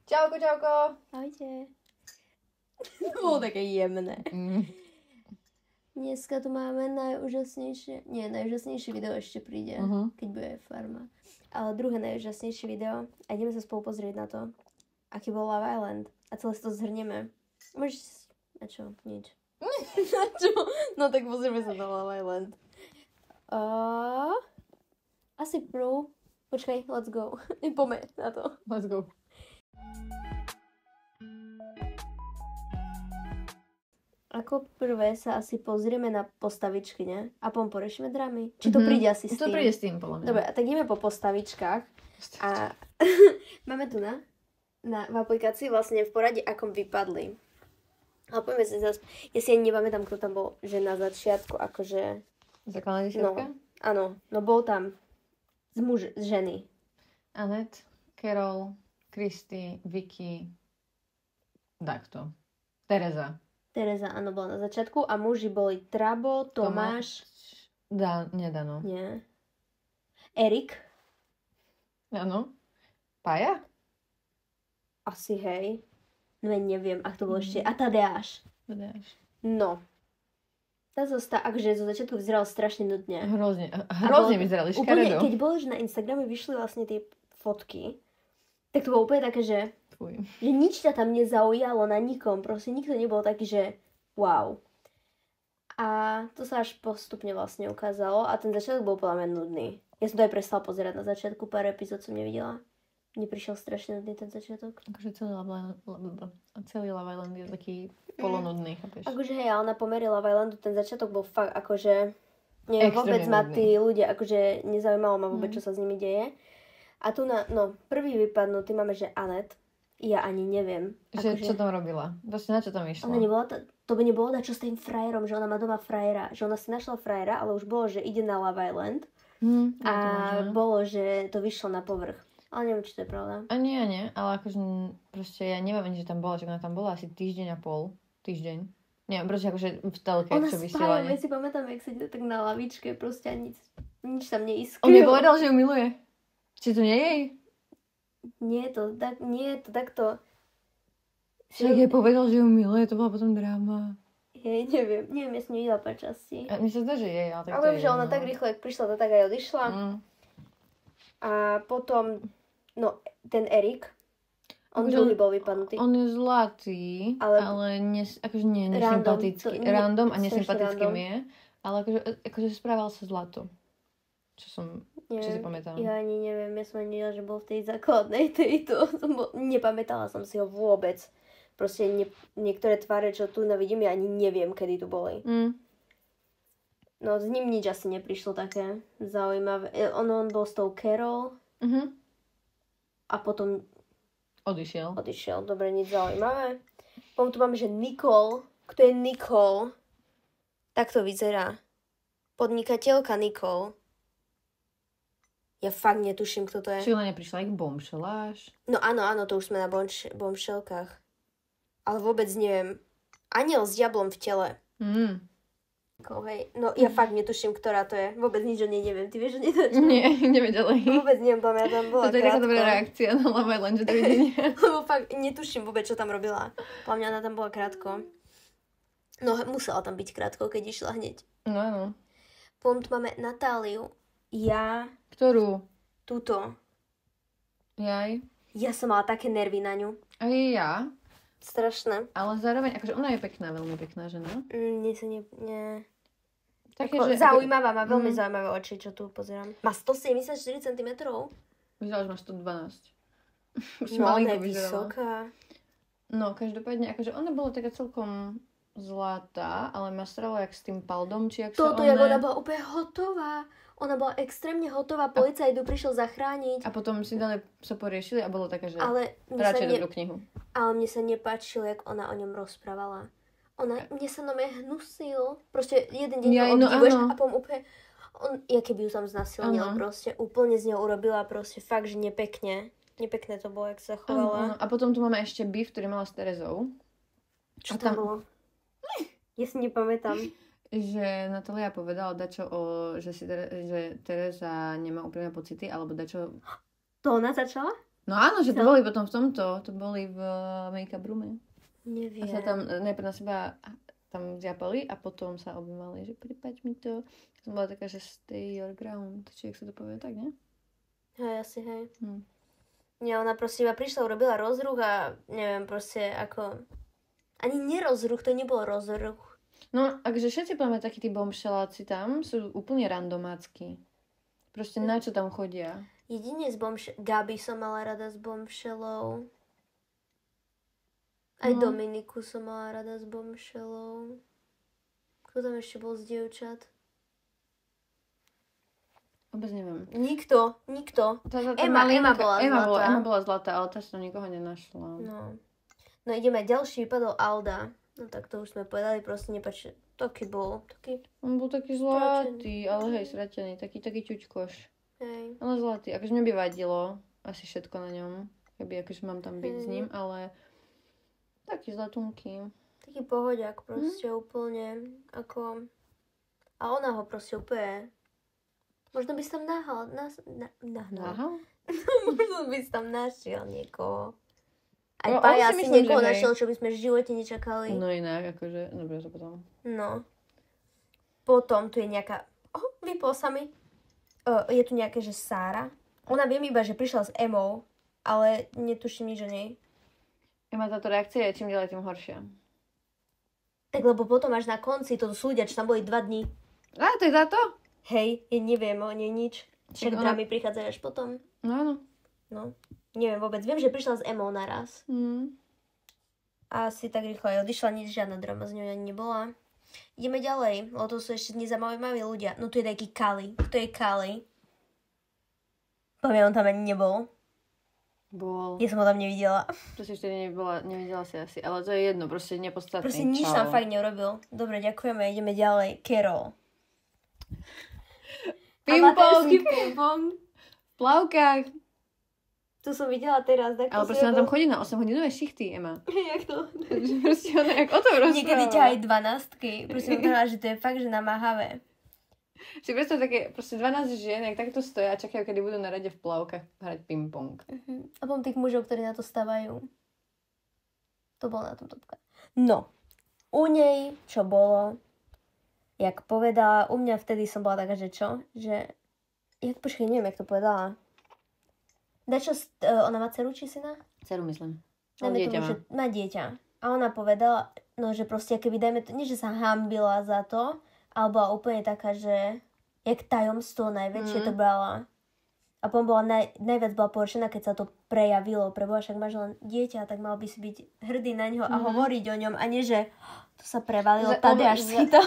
Čauko, čauko. Ahojte. To bolo také jemné. Dneska tu máme najúžasnejšie video ešte príde, keď bude farma. Ale druhé najúžasnejšie video a ideme sa spolu pozrieť na to, aký bol Love Island. A celé si to zhrnieme. Môžeš... A čo? Nič. Na čo? No tak pozrieme sa na Love Island. Asi prv. Počkaj, let's go. Poďme na to. Let's go. Ako prvé sa asi pozrieme na postavičky, ne? A potom porešíme drámy. Či to príde asi s tým? To príde s tým, podľa mňa. Dobre, tak ideme po postavičkách. A máme tu v aplikácii vlastne v poradí, akom vypadli. Ale poďme si zase... Ja si ani nepamätám, kto tam bol, že na začiatku, akože... Základná desiatka? No, áno, no bol tam z ženy. Annette, Carol, Christy, Vicky, takto. Tereza, áno, bola na začiatku a muži boli Trabo, Tomáš... Dano. Nie. Erik. Áno. Paja? Asi, hej. No ja neviem, ak to bolo ešte. A Tadeáš. No. Tá akože zo začiatku vyzeral strašne nudne. Hrozne vyzerali škaredo. Keď bolo, že na Instagrame vyšli vlastne tie fotky, tak to bolo úplne také, že nič ťa tam nezaujalo na nikom. Proste nikto nebol taký, že wow. A to sa až postupne vlastne ukázalo a ten začiatok bol podľa mňa nudný. Ja som to aj prestala pozerať na začiatku, pár epizód som nevidela. Mne prišiel strašne nudný ten začiatok. Akože celý Love Island je taký polonudný, chápeš? Akože hej, ale na pomery Love Islandu ten začiatok bol fakt akože... Neviem, vôbec ma tí ľudia, akože nezaujímalo ma vôbec, čo sa s nimi deje. A tu prvý vypadnutý máme, že Annette. Ja ani neviem. Že čo tam robila? Vlastne na čo tam išla? Ona nebola, to by nebolo čo s tým frajerom, že ona má doma frajera. Že ona si našla frajera, ale už bolo, že ide na Love Island. A bolo, že to vyšlo na povrch. Ale neviem, či to je pravda. Nie, ale akože proste ja neviem ani, že tam bola, že ona tam bola asi týždeň a pol. Neviem, proste akože v telke, čo vysiela. Ona spáva, ja si pamätám, jak sedela tak na lavičke, proste a nič tam neiskrilo. On mi povedal, že ju miluje. Či to nie je jej? Nie je to takto. Však jej povedal, že ju miluje, to bola potom dráma. Neviem, ja som nevidela pár častí. Mne sa zdá, že jej, ale tak ale že ona tak rýchlo, jak prišla, to tak aj odišla. A potom, ten Erik, on druhý bol vypadnutý. On je zlatý, ale akože nie je nesympatický. Random a nesympatický mi je, ale akože správal sa zlato. Čo si pamätám. Ja ani neviem, ja som ani nevedela, že bol v tej základnej tejto. Nepamätala som si ho vôbec. Proste niektoré tváre, čo tu vidím, ja ani neviem, kedy tu boli. No, s ním nič asi neprišlo také zaujímavé. On bol s tou Carol. A potom... Odišiel. Dobre, nič zaujímavé. Potom tu máme, že Nicole. Kto je Nicole? Tak to vyzerá. Podnikateľka Nicole. Ja fakt netuším, kto to je. Či ona neprišla aj k Bombshelláš? No áno, to už sme na Bombshellkách. Ale vôbec neviem. Aniel s diablom v tele. Hej. No ja fakt netuším, ktorá to je. Vôbec nič o nej neviem. Ty vieš, že netuším? Nie, neviem ďalej. Vôbec neviem, ja tam bola krátko. To je taká dobrá reakcia na Love Island, že to videnie. Lebo fakt netuším vôbec, čo tam robila. Podľa mňa ona tam bola krátko. No musela tam byť krátko, keď išla hneď. No áno. Potom tu máme Natáliu. Ktorú? Túto. Jaj. Ja som mala také nervy na ňu. Aj ja. Strašné. Ale zároveň, akože ona je pekná, veľmi pekná žena. Nie. Také, že zaujímavá, má veľmi zaujímavé oči, čo tu pozerám. Má 174 cm. Vyzerala, že má 112. No, ona je vysoká. No, každopádne, akože ona bola taká celkom zlatá, ale ma stralo jak s tým paldom, či jak Toto, jak ona bola úplne hotová. Ona bola extrémne hotová, policajt ju prišiel zachrániť. A potom si dali, sa poriešili a bolo také, že radšej dobrú knihu. Ale mne sa nepáčilo, jak ona o ňom rozprávala. Mne sa hnusil. Proste jeden deň ho obdivuješ a potom úplne... Ja keby ju tam znasilnil, proste úplne z ňou urobila proste fakt, že nepekne. Nepekné to bolo, jak sa chovala. A potom tu máme ešte beef, ktorý mala s Terezou. Čo tam bolo? Ja si nepamätám. Že Natália povedala že Tereza nemá úprimné pocity, alebo dačo... To ona začala? No áno, že to boli potom v tomto. To boli v Make-up Roome. Neviem. A sa tam najprv na seba tam zjapali a potom sa objímali, že pripáč mi to. Som bola taká, že stay your ground. Či jak sa to povie, tak nie? Hej, asi hej. Nie, ona proste iba prišla, urobila rozruch a neviem proste ako... Ani nerozruch, to nebol rozruch. No, akže všetci máme takí tí bomšeláci tam, sú úplne randomácky. Proste na čo tam chodia? Jedine z Gabi som mala rada s bomšelou. Aj Dominiku som mala rada s bomšelou. Kto tam ešte bol z dievčat? Vôbec neviem. Nikto. Emma bola zlatá. Emma bola zlatá, ale tá som nikoho nenašla. No ideme, ďalší vypadol Alda. No tak to už sme povedali, proste nepáči. Taký bol. On bol taký zlatý, ale hej, sratený. Taký ťučkoš. Hej. Ale zlatý. Akože mne by vadilo asi všetko na ňom. Keby akože mám tam byť s ním, ale taký zlatúnky. Taký pohodiak proste úplne. Ako... A ona ho proste úplne... Možno by si tam nahnal. Možno by si tam našiel niekoho. Aj Paja si niekoho našiel, čo by sme v živote nečakali. No inak, akože, dobre to potom. No. Potom tu je nejaká... vypol sa mi. Je tu nejaké, že Sára. Ona viem iba, že prišla s Emou, ale netuším nič o nej. Ema, táto reakcia je čím ďalej, tým horšia. Tak lebo potom až na konci, to sú ľudia, čo tam boli 2 dní. Á, to je táto? Hej, ja neviem o nej nič. Však drámy prichádzajú až potom. No. Neviem vôbec. Viem, že prišla s Emou naraz. A asi tak rýchlo aj odišla. Nič, žiadna drama z ňou ani nebola. Ideme ďalej. O to sú ešte nezaujímaví ľudia. No tu je taký Kali. Kto je Kali? Poviem, on tam ani nebol. Bol. Ja som ho tam nevidela. Proste ešte nevidela si asi. Ale to je jedno, proste nepodstatné. Proste nič tam fakt neurobil. Dobre, ďakujeme. Ideme ďalej. Carol. Ping-pong. V plavkách. Tu som videla teraz. Tak ale proste ona tam chodí na 8-hodinové šichty, Ema. Jak to? Proste ona jak o tom rozpráva. Niekedy ťa aj 12-ky. Proste povedala, že to je fakt, že namáhavé. Si predstav také, proste 12 žien, jak takto stoja a čakajú, kedy budú na rade v plavkách hrať ping-pong. A potom tých mužov, ktorí na to stavajú. To bolo na tom topka. No. U nej, čo bolo, jak povedala, u mňa vtedy som bola taká, že čo? Že, počkej, neviem, jak to povedala. Ona má dceru či syna? Dceru, myslím. Má dieťa. A ona povedala, no, že proste, keby dajme to, nie, že sa hanbila za to, ale bola úplne taká, že jak tajomstvo najväčšie to brala. A potom bola najviac bola poršená, keď sa to prejavilo. Preboha, však máš len dieťa, tak mal by si byť hrdý na ňo a hovoriť o ňom. A nie, že to sa prevalilo tady až si to.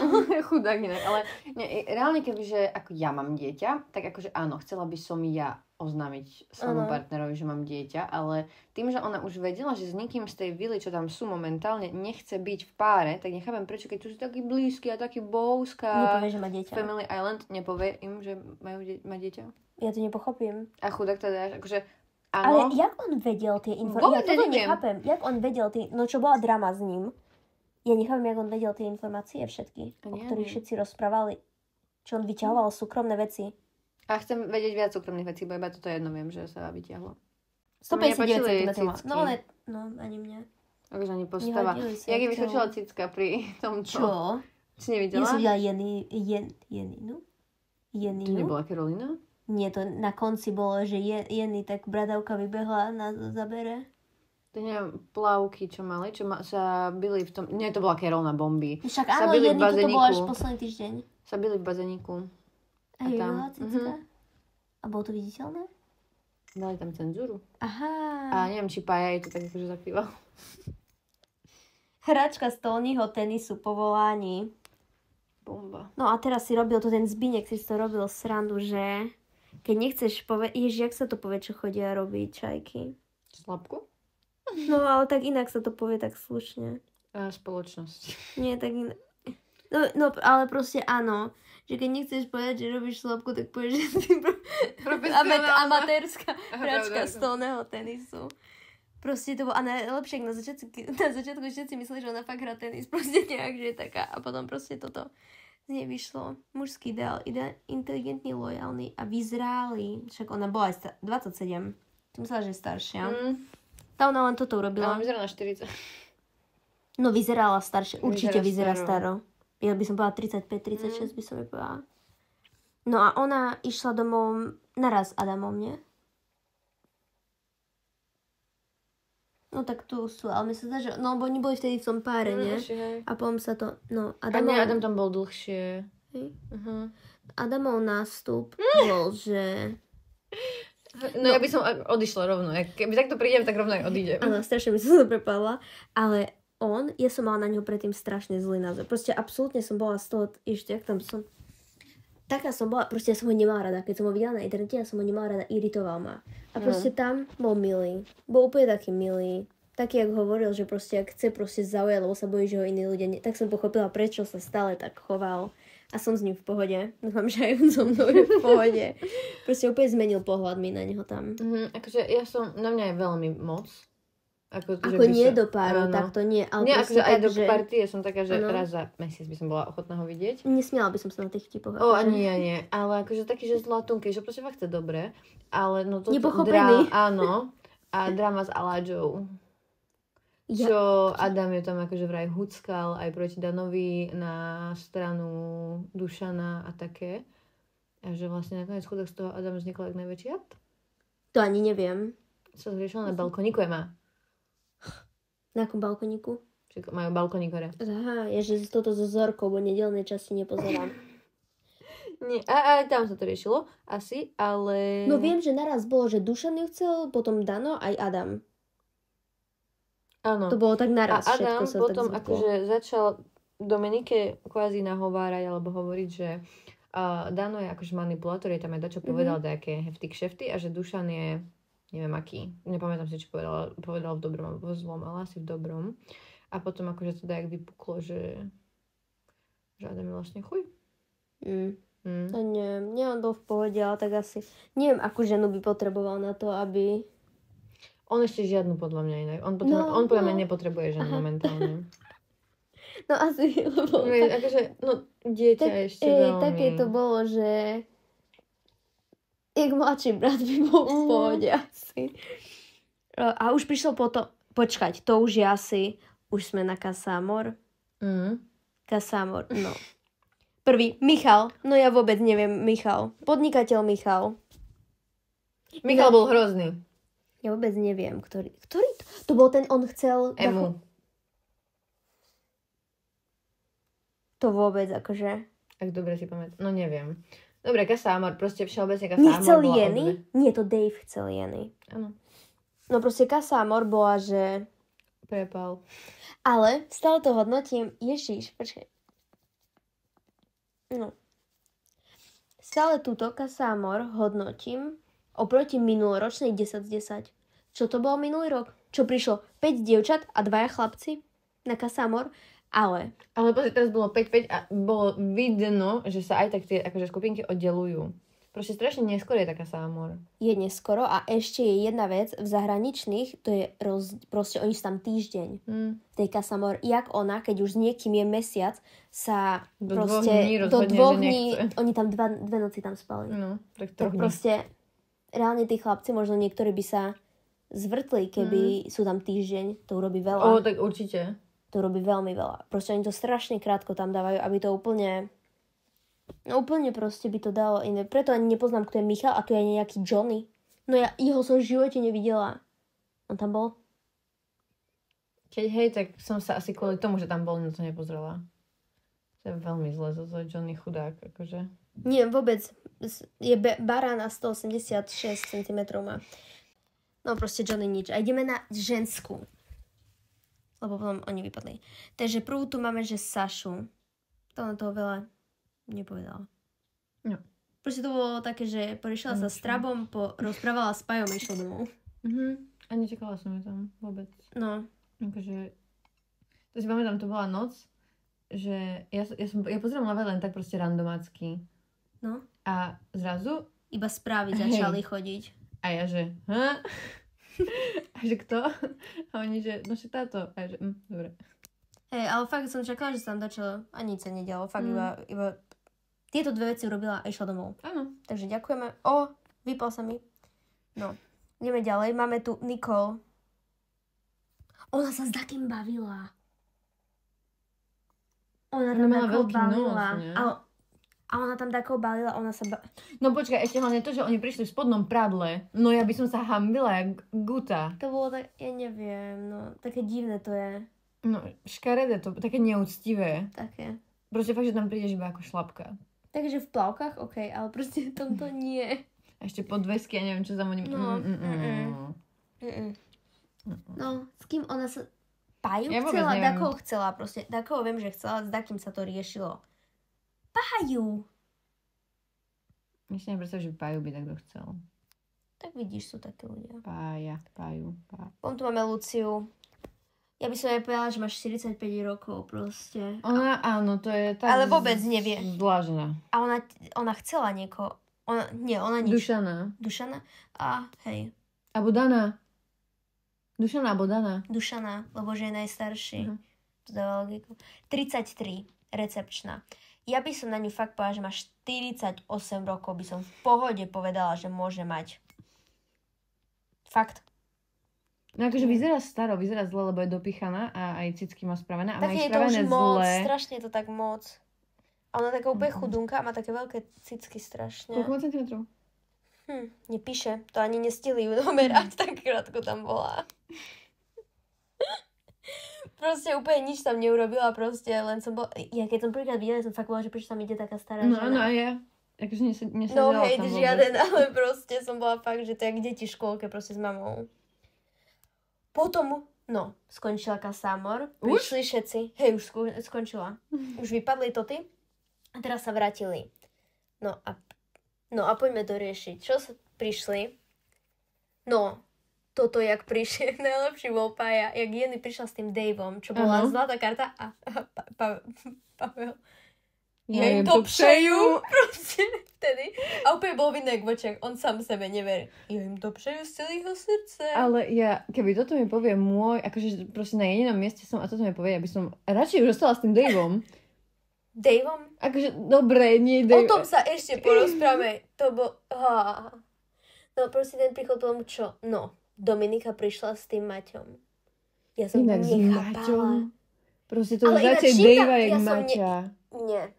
Chudák inak. Ale nie, reálne kebyže ako ja mám dieťa, tak akože áno, chcela by som ja oznámiť svojmu partnerovi, že mám dieťa, ale tým, že ona už vedela, že s nikým z tej vily, čo tam sú momentálne, nechce byť v páre, tak nechápem prečo, keď tu sú takí blízky a takí bouská. Nepovie, že má dieťa. Family Island nepovie im, že má dieťa. Ja to nepochopím. A chudák teda, akože áno. Ale jak on vedel tie informácie? Ja toto nechápem. Jak on vedel tie, no čo bola drama s ním. Ja nechápem, jak on vedel tie informácie všetky, o ktorých všetci rozprávali. Čo on vyťahoval súkromné veci. A chcem vedieť viac súkromných vecí, bo iba toto jedno viem, že sa vyťahlo. 159 cm. No ani mňa. Takže ani postava. Jak je vyskočila cicka pri tomto. Čo? Si nevidela? Ja som videla Jeninu. To nebola Karolina? Nie, to na konci bolo, že Jenny tak bradavka vybehla na zabere. To neviem, plavky, čo mali, sa byli v tom... Nie, to bola Carol na bomby. Však áno, Jenny, to bolo až posledný týždeň. Sa byli v bazéniku. A je veľa cicka? A bolo to viditeľné? Dali tam cenzúru. Aha. A neviem, či Paja jej to tak akože zakrýval. Hračka stolního tenisu po volaní. Bomba. No a teraz si robil to ten Zbinek, si to robil srandu, že keď nechceš jak sa to povie, čo chodia robiť čajky? Slabku? No ale tak inak sa to povie tak slušne. Spoločnosť. Nie, tak inak. No, ale proste áno. Že keď nechceš povedať, že robíš slabku, tak povieš, že si amatérska hračka stolného tenisu. Proste to bolo, a najlepšie, na začiatku všetci mysleli, že ona fakt hrá tenis, proste nejak, že je taká. A potom proste toto z nej vyšlo. Mužský ideál, inteligentný, lojálny a vyzrálý. Však ona bola aj 27. Ty myslela, že je staršia. Tá ona len toto urobila. Ale vyzerá na 40. No vyzerala staršie. Určite vyzerá staro. Ja by som povedala 35, 36 by som jej povedala. No a ona išla domov naraz s Adamom, nie? No tak tu sú, ale mi sa zdá, že... No, bo oni boli vtedy v tom páre, nie? A potom sa to... No, Adam tam bol dlhšie. Adamov nástup bol, že... No ja by som odišla rovno. Keby takto prídem, tak rovno aj odídem. Áno, strašne by som to prepadla. Ale ja som mala na ňo predtým strašne zlý názor. Proste absolútne som bola z toho... Ešte, jak tam som... Taká som bola, proste ja som ho nemala rada. Keď som ho videla na internete, ja som ho nemala rada, iritoval ma. A proste tam bol milý. Bol úplne taký milý. Taký, jak hovoril, že proste ak chce proste zaujať, lebo sa bojí, že ho iní ľudia... Tak som pochopila, prečo sa stále tak choval. A som s ním v pohode. Dúfam, že aj on so mnou je v pohode. Proste úplne zmenil pohľad mi na neho tam. Akože na mňa je veľmi moc. Ako nie do páru, tak to nie. Ale nie, akože aj do partie som taká, že raz za mesiac by som bola ochotná ho vidieť. Nesmiela by som sa na tých vtipoch. Nie. Ale akože taký, že zlatunký, že proste fakt je dobre. Ale no to... Nepochopený. Áno. A drama s Aladžou. Čo Adam je tam akože vraj huckal aj proti Danovi na stranu Dušana a také. A že vlastne nakoniec chudák z toho Adam vznikol jak najväčší jad. To ani neviem. Sa zriešila na balkoníku má. Na akom balkoníku? Majú balkoník hore. Aha, je, že toto so Zorkou, bo nedelnej časti nepozerám. Nie, a tam sa to riešilo, asi, ale... No viem, že naraz bolo, že Dušan ju chcel, potom Dano, aj Adam. Áno. To bolo tak naraz a Adam všetko sa potom tak akože začal Dominike kvázi nahovárať, alebo hovoriť, že Dano je akože manipulátor, je tam aj dačo povedal nejaké hefty kšefty a že Dušan je... Neviem aký. Nepamätám si, či povedal v dobrom alebo v zlom, ale asi v dobrom. A potom akože to tak vypuklo, že Adam je vlastne chuj. To nie, on bol v pohode, ale tak asi... Neviem, akú ženu by potreboval na to, aby... On ešte žiadnu podľa mňa inak. On podľa mňa nepotrebuje ženu momentálne. No asi, lebo... Akože, dieťa ešte veľmi... Také to bolo, že... Jak mladší brat by bol v pohode asi. A už prišlo potom... Počkať, to už je asi... Už sme na Kasámor. Kasámor, no. Prvý, Michal. No ja vôbec neviem, Michal. Podnikateľ Michal. Michal bol hrozný. Ja vôbec neviem, ktorý to bol ten, on chcel... Emu. To vôbec, akože... Ak dobre si pamätám. No neviem. Dobre, Kasámor, proste všeobecne Kasámor nechcel Jenny? Nie, to Dave chcel Jenny. Áno. No proste Kasámor bola, že... Prepal. Ale stále to hodnotím... Ježiš, počkaj. No. Stále túto Kasámor hodnotím oproti minuloročnej 10 z 10. Čo to bolo minulý rok? Čo prišlo 5 dievčat a 2 chlapci na Kasámor? Ale teraz bolo 5-5 a bolo vidno, že sa aj tak tie akože skupinky oddelujú. Proste strašne neskoro je taká Kasámor. Je neskoro a ešte je jedna vec, v zahraničných, to je proste oni sú tam týždeň v tej Kasámor. Jak ona, keď už s niekým je mesiac, sa do proste 2 dní oni tam dve noci tam spali. No, tak proste reálne tí chlapci, možno niektorí by sa zvrtli, keby sú tam týždeň, to urobí veľa. Tak určite. To robí veľmi veľa. Proste oni to strašne krátko tam dávajú, aby to úplne... No úplne proste by to dalo iné. Preto ani nepoznám, kto je Michal a tu je nejaký Johnny. No ja jeho som v živote nevidela. On tam bol? Keď tak som sa asi kvôli tomu, že tam bol, na to nepozrela. To je veľmi zle, to je Johnny chudák, akože. Nie, vôbec. Je barán a 186 cm má. No proste Johnny nič. A ideme na ženskú. Lebo potom oni vypadli. Takže prvú tu máme, že Sašu. To na toho veľa nepovedala. No. Proste to bolo také, že prišla sa s Trabom, rozprávala s Pajom a išla domov. A nečakala som ju tam vôbec. No. Akože, to si pamätám, to bola noc, že ja pozerám Love len tak proste randomácky. No. A zrazu... Iba správy začali chodiť. A ja, že... A že kto? A oni, že no že táto. A ja, že dobre. Ale fakt som čakala, že sa tam dačo a nič sa nedialo. Fakt iba tieto dve veci urobila a išla domov. Áno. Takže ďakujeme. Vypal sa mi. No. Ideme ďalej. Máme tu Nicole. Ona sa s takým bavila. Ona tam mala takou veľký balila. nos, nie? A ona tam takou balila, ona sa No počkaj, ešte hlavne to, že oni prišli v spodnom pradle. No ja by som sa hambila jak guta. To bolo tak, ja neviem, no, také divné to je. No, škaredé to, také neúctivé. Také. Proste fakt, že tam prídeš iba ako šlapka. Takže v plavkách, okej, ale proste v tomto nie. A ešte podvesky, ja neviem, čo za moním. No, No, s kým ona sa... Paju ja chcela, Dakoho chcela proste. Dakoho viem, že chcela, s Dakým sa to riešilo. Paju! My si nepredstav, že Paju by takto chcel. Tak vidíš, sú také ľudia. Paju. Potom tu máme Luciu. Ja by som aj povedala, že máš 45 rokov proste. Ona, áno, to je tak... Ale vôbec nevie. Zvlážená. A ona chcela niekoho. Ona nič. Dušana? A hej. Abo Dana. Dušana alebo Dana. Dušana, lebo že je najstarší. To dáva logiku. 33, recepčná. Ja by som na ňu fakt povedala, že má 48 rokov. By som v pohode povedala, že môže mať. Fakt. No akože vyzerá zle, lebo je dopichaná a aj cicky má spravené. A tak má je to už moc, strašne je to tak moc. A ona taká úplne chudunka a má také veľké cicky strašne. Koľko má centimetrov? Nepíše. To ani nestihli ju domerať, tak krátko tam bola. Proste úplne nič tam neurobila, proste len som bola... Ja keď som prvýkrát videla, som fakt bola, že prečo tam ide taká stará žena. No a ja. Akože nesedela no hej, žiaden, ale proste som bola fakt, že to jak deti v škôlke proste s mamou. Potom, skončila Kasamor. Prišli všetci. Hej, už skončila. Už vypadli toty. A teraz sa vrátili. No a poďme to riešiť. Čo sa prišli? No, toto jak prišli. Najlepší bol Paja. Jak Jenny prišla s tým Daveom, čo bola zlatá karta. A Pavel. Ja im to přeju. Proste vtedy. A úplne bol vinný v očiach. On sám sebe neverí. Ja im to přeju z celého srdca. Ale keby toto mi povie môj, akože proste na jedinom mieste som a toto mi povie, aby som radšej už ostala s tým Daveom. Daveom? Akože, dobre, nie Dave. O tom sa ešte porozprávame. To bol... No proste ten príchod tomu čo? No, Dominika prišla s tým Maťom. Ja som inak nechápala. Proste to už začať Davea jak Maťa. Nie.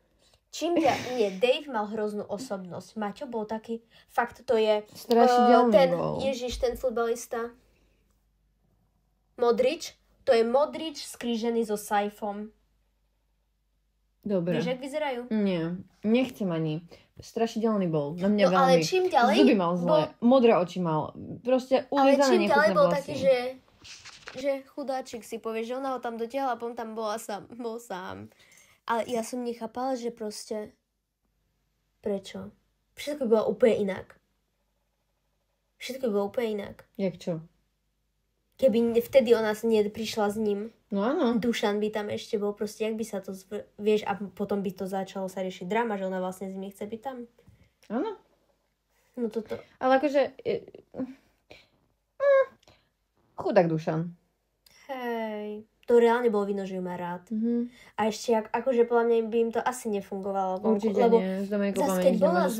Dave mal hroznú osobnosť. Maťo bol taký, fakt to je strašidelný bol. Ježiš, ten futbalista. Modrič. To je Modrič skrížený so Saifom. Dobre. Vieš, jak vyzerajú? Nie, nechcem ani. Strašidelný bol. Na mňa veľmi. Ale čím ďalej... Zuby mal zle. Modré oči mal. Proste ulizané nechutné vlasy. Ale čím ďalej bol taký, že chudáčik si povie, že ona ho tam dotiahla a potom tam bol sám. Ale ja som nechápala, že proste... Prečo? Všetko bolo úplne inak. Jak čo? Keby vtedy ona prišla s ním. No áno. Dušan by tam ešte bol, proste, jak by sa to... Vieš, a potom by to začalo sa riešiť drama, že ona vlastne s ním nechce byť tam. Áno. No toto... Ale akože... Chudák Dušan. Hej... To reálne bolo vidno, že ju má rád. A ešte, akože podľa mňa by im to asi nefungovalo. Určite nie. S Dominikou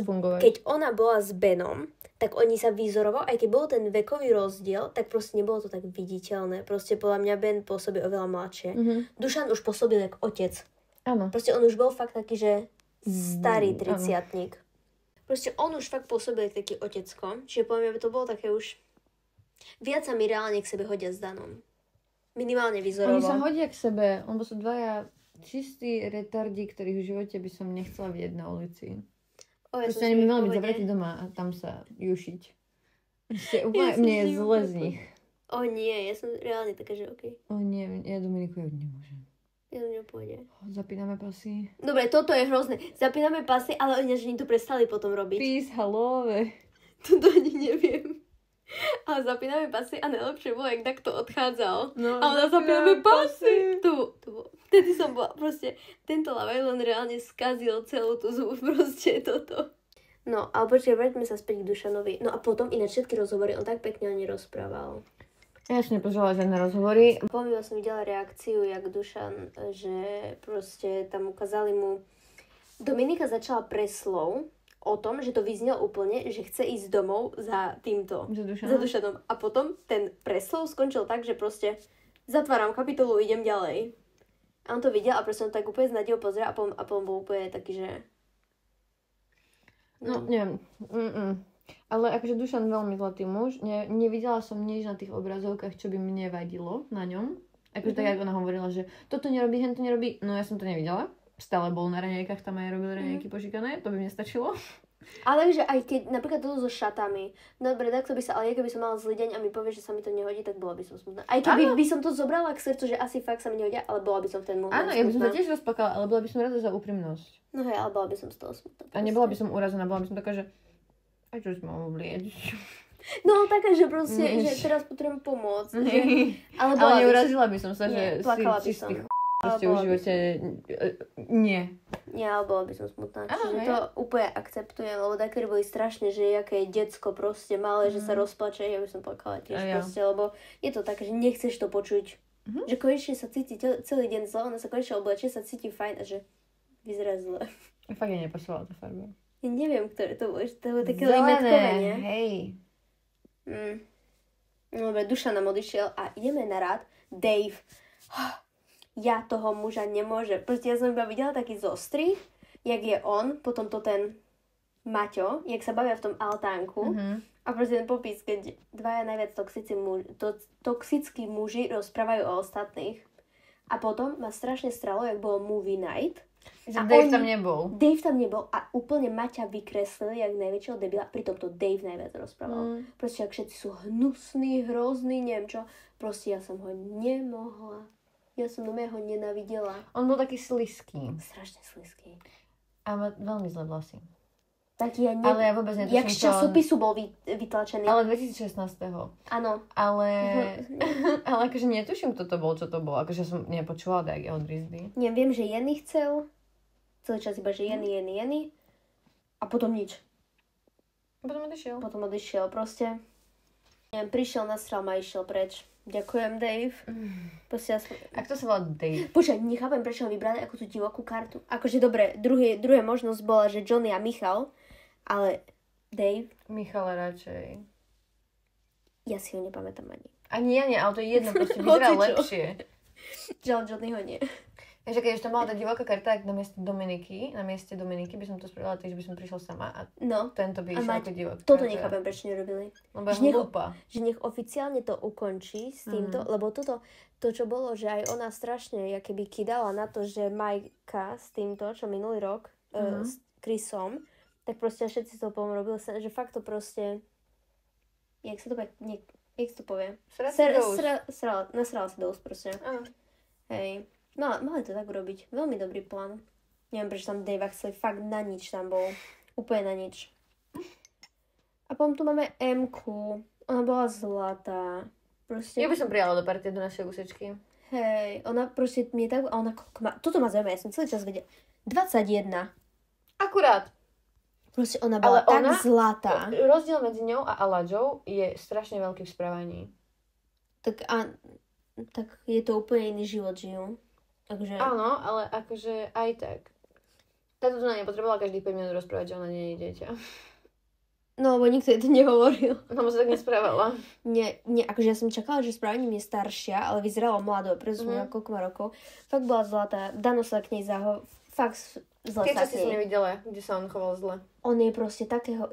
fungovať. Keď ona bola s Benom, tak oni sa vyzoroval, aj keď bol ten vekový rozdiel, tak proste nebolo to tak viditeľné. Proste podľa mňa Ben pôsobil oveľa mladšie. Dušan už pôsobil jak otec. Áno. Proste on už bol fakt taký, že starý triciatnik. Proste on už fakt pôsobil jak taký otecko. Čiže podľa mňa by to bolo také už... Viac sa mi reálne k sebe hodia s Danom. Minimálne vyzorovo. Oni sa hodia k sebe, lebo sú dvaja čistí retardi, ktorých v živote by som nechcela vidieť na ulici. Proste oni by mali byť zavretí doma a tam sa jušiť. Úplne mne je zle z nich. O nie, ja som reálne taká, že okej. O nie, ja Dominiku nemôžem. Ja do ňou pôjde. Zapíname pasy. Dobre, toto je hrozné. Zapíname pasy, ale oni to prestali potom robiť. Peace, hello. Toto ani neviem. Ale zapíname pasy a najlepšie bolo, jak takto odchádzal. No, a ona zapíname pasy. Vtedy som bola proste, tento Lavajlon reálne skazil celú tú proste toto. No, ale počkaj, vráťme sa späť k Dušanovi. No a potom ináč všetky rozhovory, on tak pekne o nej rozprával. Ja som nepozerala žiadne rozhovory. Pomýla som videla reakciu, jak Dušan, že proste tam ukázali mu... Dominika začala preslov o tom, že to vyznel úplne, že chce ísť domov za týmto. Za Dušanom. A potom ten preslov skončil tak, že proste zatváram kapitolu, idem ďalej. A on to videl a proste on tak úplne z nádejou pozrel a potom bol úplne taký, že... No, neviem. Ale akože Dušan veľmi zlatý muž. Nevidela som nič na tých obrazovkách, čo by mne vadilo na ňom. Akože tak, ako ona hovorila, že toto nerobí, hen to nerobí. No ja som to nevidela. Stále bol na raňajkách, tam aj robil raňajky pošikané. To by mne stačilo. Ale že aj keď napríklad toto so šatami. Dobre, takto by sa, ale keby som mala zlý deň a mi povie, že sa mi to nehodí, tak bola by som smutná. Aj keby by som to zobrala k srdcu, že asi fakt sa mi nehodia, ale bola by som v ten moment smutná. Áno, ja by som to tiež rozplakala, ale bola by som rada za úprimnosť. No hej, ale bola by som z toho smutná. A nebola by som urazená, bola by som taká, že aj čo si mám oblieť. No taká, že proste, že teraz potrebujem pomôcť. Že... Ale neurazila by som sa, že plakala si by som. Proste v živote nie. Nie, ale bola by som smutná. Čiže to úplne akceptujem, lebo takedy boli strašne, že jaké decko proste malé, že sa rozplače, ja by som plakala tiež proste, lebo je to také, že nechceš to počuť. Že konečne sa cíti celý deň zle, ona sa konečne oblečie, sa cíti fajn a že vyzerá zle. Fakt ja nepasovala tá farba. Ja neviem, ktoré to bolo, že to bolo také limetkové, nie? Hej. No dobre, Dušan nám odišiel a ideme na rád. Dave. Ja toho muža nemôžem. Proste ja som iba videla taký zostrih, jak je on, potom to ten Maťo, jak sa bavia v tom altánku. A proste ten popis, keď dvaja najviac toxickí muži rozprávajú o ostatných. A potom ma strašne stralo, jak bolo movie night. Že Dave tam nebol. Dave tam nebol a úplne Maťa vykreslili jak najväčšieho debila, pritom to Dave najviac rozprával. Proste, jak všetci sú hnusní, hrozní, neviem čo. Proste ja som ho nemohla. Ja som ho nenávidela. On bol taký slizký. Strašne slizký. A má veľmi zlé vlasy. Taký Ale ja vôbec netuším, jak z časopisu bol vytlačený. Ale 2016. Áno. Ale akože netuším, kto to bol, čo to bolo. Akože som nepočula, tak je od Rizdy. Viem, že Jenny chcel. Celý čas iba, že Jenny. A potom nič. Potom odišiel proste. Neviem, prišiel, nasral ma, išiel preč. Ďakujem, Dave. A kto sa volá Dave? Počkaj, nechápem, prečo ho vybrali ako tú divokú kartu. Akože dobre, druhá možnosť bola, že Johnny a Michal, ale Dave... Michala radšej. Ja si ho nepamätám ani. Ani ja nie, ale to je jedno, proste vyzerá lepšie. Johnnyho nie. Takže keď už tam bola tá divoká karta, tak na mieste Dominiky by som to spravila tak, že by som prišla sama a tento by išiel ako divoká. Toto nechápem, prečo nerobili. Lebo je hlúpa. Že nech oficiálne to ukončí s týmto, lebo to, čo bolo, že aj ona strašne keby kydala na to, že Majka s týmto, čo minulý rok, s Chrisom, tak proste všetci to potom robili, že fakt to proste, jak sa to povie? Nasrala si dosť proste. Hej. No, mali to tak urobiť. Veľmi dobrý plán. Neviem, prečo tam Dave chceli. Fakt na nič tam bol. Úplne na nič. A potom tu máme Emku. Ona bola zlatá. Proste... Ja by som prijala do partie do našej úsečky. Hej, ona proste mi je tak... A ona koľko má... Toto ma zaujíma, ja som celý čas vedela. 21. Akurát. Proste ona bola tak zlatá. Rozdiel medzi ňou a Aladžou je strašne veľký v správaní. Tak je to úplne iný život, žijú. Takže... Áno, ale akože aj tak. Táto žena nepotrebovala každých 5 minút rozprávať, že ona nie je dieťa. No, lebo nikto jej to nehovoril. Ona sa tak nesprávala. Nie, akože ja som čakala, že správaním je staršia, ale vyzerala mladou, pretože som koľko má rokov. Fakt bola zlatá. Dano sa k nej fakt zle sa k nej. Keď si nevidela, kde sa on choval zle? On je proste takého,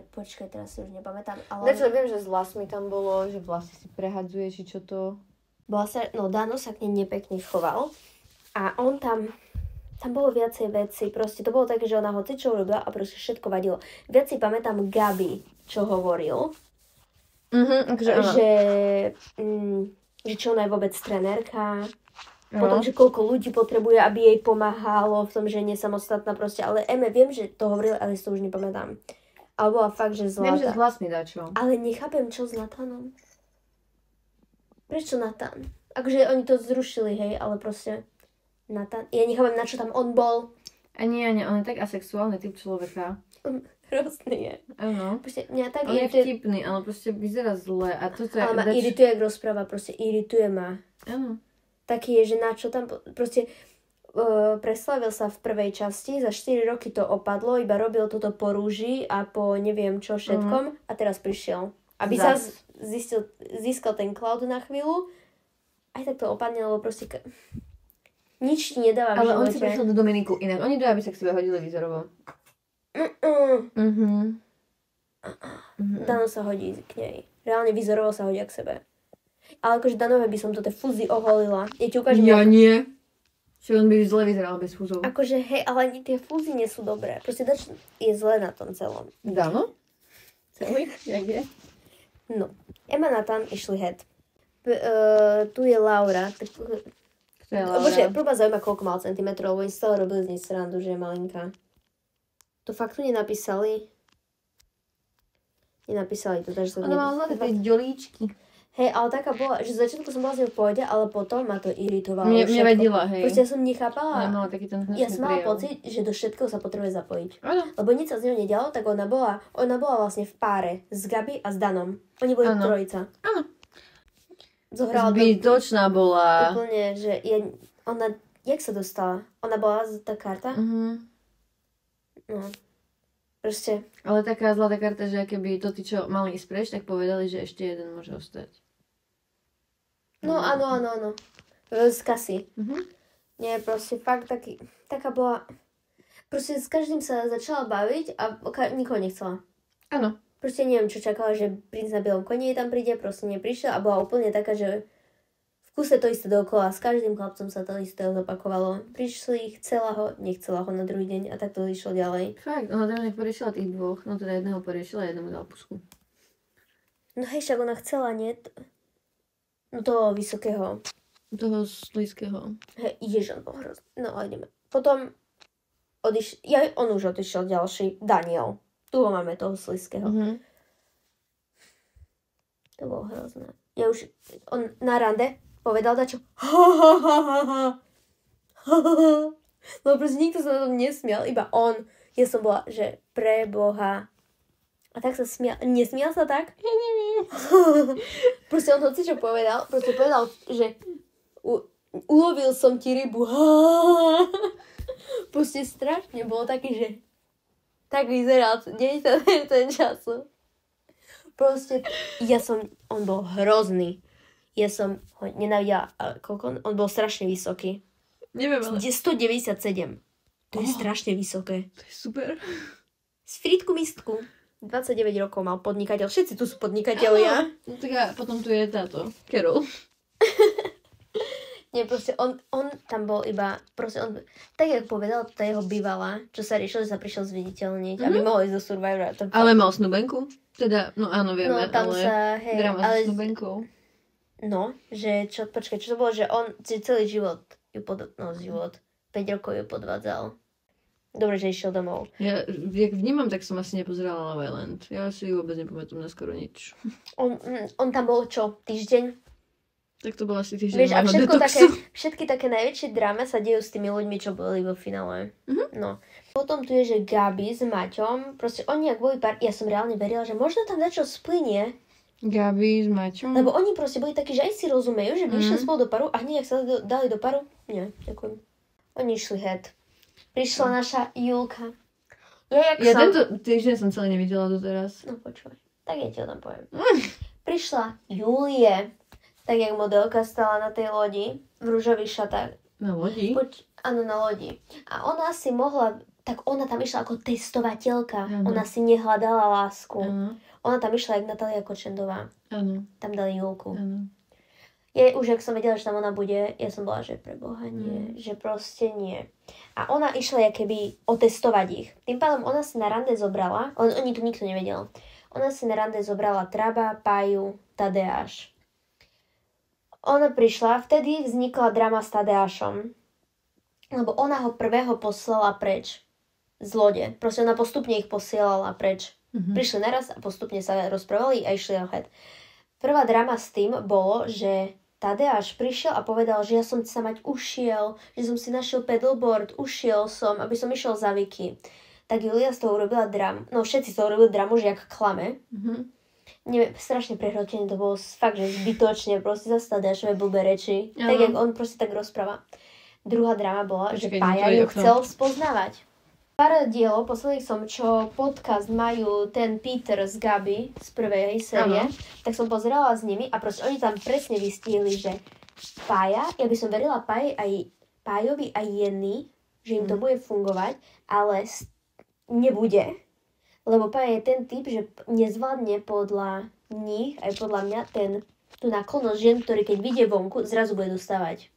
počkaj, teraz si už nepamätám, ale... Viem, že s vlasmi tam bolo, že vlasy si prehadzuje, či čo to... Dano sa k nej nepekne choval. A on tam bolo viacej veci, proste to bolo také, že ona hoci čo urobila a proste všetko vadilo. Viac si pamätám Gabi, čo hovoril, že čo ona je vôbec trenérka, potom, že koľko ľudí potrebuje, aby jej pomáhalo v tom, že nie je samostatná proste, ale viem, že to hovoril, ale si to už nepamätám. Ale bola fakt, že zlatá. Viem, že s vlasmi dačo. Ale nechápem, čo s Natanom. Prečo Natan? Akože oni to zrušili, hej, ale proste... Ja nechápem, na čo tam on bol. A nie, on je tak asexuálny typ človeka. Hrozný je. Áno. Mňa tak on je vtipný, ale proste vyzerá zle. A ale ma irituje, ak rozpráva, proste irituje ma. Áno. Taký je, že na čo tam, proste preslavil sa v prvej časti, za 4 roky to opadlo, iba robil toto po rúži a po neviem čo všetkom a teraz prišiel. Aby sa získal ten cloud na chvíľu, aj tak to opadne, lebo proste nič ti nedáva v živote. Ale on si prišiel do Dominiku inak. Oni dvaja by sa k sebe hodili výzorovo. Dano sa hodí k nej. Reálne výzorovo sa hodia k sebe. Ale akože Danove by som to tie fúzy oholila. Ja ti ukážem. Ja nie. Že on by zle vyzeral bez fúzov. Akože hej, ale ani tie fúzy nie sú dobré. Proste dač je zle na tom celom. Dano? Celý? Jak je? No. Emma a Nathan išli head. Tu je Laura. Bože, prúba zaujíma, koľko mal centimetrov, lebo oni stále robili z nej srandu, že je malinká. To fakt tu nenapísali. Nenapísali to, takže to... Ona mala zlaté tie ďolíčky. Hej, ale taká bola, že z začiatku som bola z nej v pohode, ale potom ma to iritovalo. Mne vedela, hej. Proste ja som nechápala. Ona mala taký ten ja som mala pocit, že do všetkého sa potrebuje zapojiť. Ano. Lebo nič sa z neho nedialo, tak ona bola vlastne v páre s Gabi a s Danom. Oni boli trojica. Áno. Zohrala zbytočná bola. Úplne, že ona, jak sa dostala? Ona bola tá karta? No. Proste. Ale taká zlatá karta, že keby to tí, čo mali ísť preč, tak povedali, že ešte jeden môže ostať. No áno. Z kasy. Nie, proste fakt taká bola... Proste s každým sa začala baviť a nikoho nechcela. Áno. Proste neviem, čo čakala, že princ na bielom koni tam príde, proste neprišiel a bola úplne taká, že v kuse to isté dookola. S každým chlapcom sa to isté zopakovalo. Prišli, chcela ho, nechcela ho na druhý deň a tak to išlo ďalej. Fakt, ona tam poriešila tých dvoch. No teda jedného poriešila, jednému dala pusku. No hej, však ona chcela, nie? No toho vysokého. Toho slízkeho. Hej, jež, on bol hrozný. No, ale ideme. Potom on už odišiel ďalší, Daniel. Tu ho máme, toho slízkeho. To bolo hrozné. On na rande povedal dačo. No proste nikto sa na tom nesmial, iba on. Ja som bola, že pre Boha. A tak sa smial. Nesmial sa tak? Ja neviem. Proste on hoci čo povedal, že ulovil som ti rybu. Proste strašne bolo taký, že tak vyzeral ten času. Proste, on bol hrozný. Ja som ho nenávidela, on bol strašne vysoký. Neviem, ale... 197. To je strašne vysoké. To je super. Z Frýdku Mistku. 29 rokov mal podnikateľ. Všetci tu sú podnikatelia. No tak a potom tu je táto, Carol. Nie, proste on tam bol iba, proste on, tak jak povedal tá jeho bývalá, čo sa riešil, že sa prišiel zviditeľniť, aby mohol ísť do Survivora. Ale mal snúbenku? Teda, no áno, vieme, no, tam ale sa, hej, drama so snúbenkou. No, že čo to bolo, že on celý život ju 5 rokov ju podvádzal. Dobre, že išiel domov. Ja, jak vnímam, tak som asi nepozerala Love Island. Ja si vôbec nepamätám na skoro nič. On tam bol čo? Týždeň? Tak to bolo asi týždeň. Vieš, a všetky také najväčšie dráme sa dejú s tými ľuďmi, čo boli vo finále. No. Potom tu je, že Gabi s Maťom, proste oni ak boli pár, ja som reálne verila, že možno tam dačo splynie. Gabi s Maťom. Lebo oni proste boli takí, že aj si rozumejú, že by išli spolu do paru a hneď ak sa dali do paru, nie, ďakujem. Oni išli head. Prišla naša Julka. Tento týždeň som celý nevidela doteraz. No počúvaj, tak ja ti o tom poviem. Prišla Julie. Tak jak modelka stala na tej lodi, v ružových šatách. Na lodi? Áno, na lodi. A ona si mohla, tak ona tam išla ako testovateľka. Ano. Ona si nehľadala lásku. Ano. Ona tam išla jak Natália Kočendová. Áno. Tam dali Julku. Áno. Už ak som vedela, že tam ona bude, ja som bola, že pre Boha nie. Že proste nie. A ona išla keby otestovať ich. Tým pádom ona si na rande zobrala, oni tu nikto nevedel. Ona si na rande zobrala Traba, Páju, Tadeáš. Ona prišla, vtedy vznikla drama s Tadeášom. Lebo ona ho prvého poslala preč z lode. Proste ona postupne ich posielala preč. Prišli naraz a postupne sa rozprávali a išli na head. Prvá drama s tým bolo, že Tadeáš prišiel a povedal, že ja som sa mať ušiel, že som si našiel pedalboard, ušiel som, aby som išiel za Vicky. Tak Julia z toho urobila dramu. No všetci z toho urobili dramu, že jak klame. Neviem, strašne prehrotené to bolo fakt, že zbytočne, proste zase Tadeášové blbé reči. Tak jak on proste tak rozpráva. Druhá dráma bola, že Pája ju chcel spoznávať. Pár dielov posledných čo podcast majú ten Peter z Gaby z prvej série, tak som pozerala s nimi a proste oni tam presne vystihli, že Pája, ja by som verila Pájovi aj Jenny, že im to bude fungovať, ale nebude. Lebo Pája je ten typ, že nezvládne podľa nich, aj podľa mňa, tú náklonnosť žien, ktorý keď vyjde vonku, zrazu bude dostávať.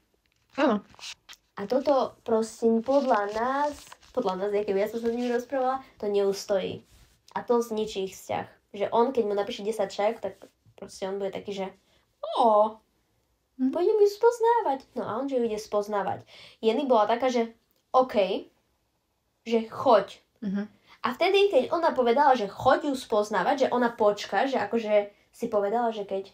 Áno. A toto prosím podľa nás, keby ja som sa s nimi rozprávala, to neustojí. A to zničí ich vzťah. Že on, keď mu napíše 10 šajk, tak proste on bude taký, že pôjdem ju spoznávať. No a on, že ju ide spoznávať. Jenny bola taká, že OK, že choď. A vtedy, keď ona povedala, že choď ju spoznávať, že ona počka, že akože si povedala, že keď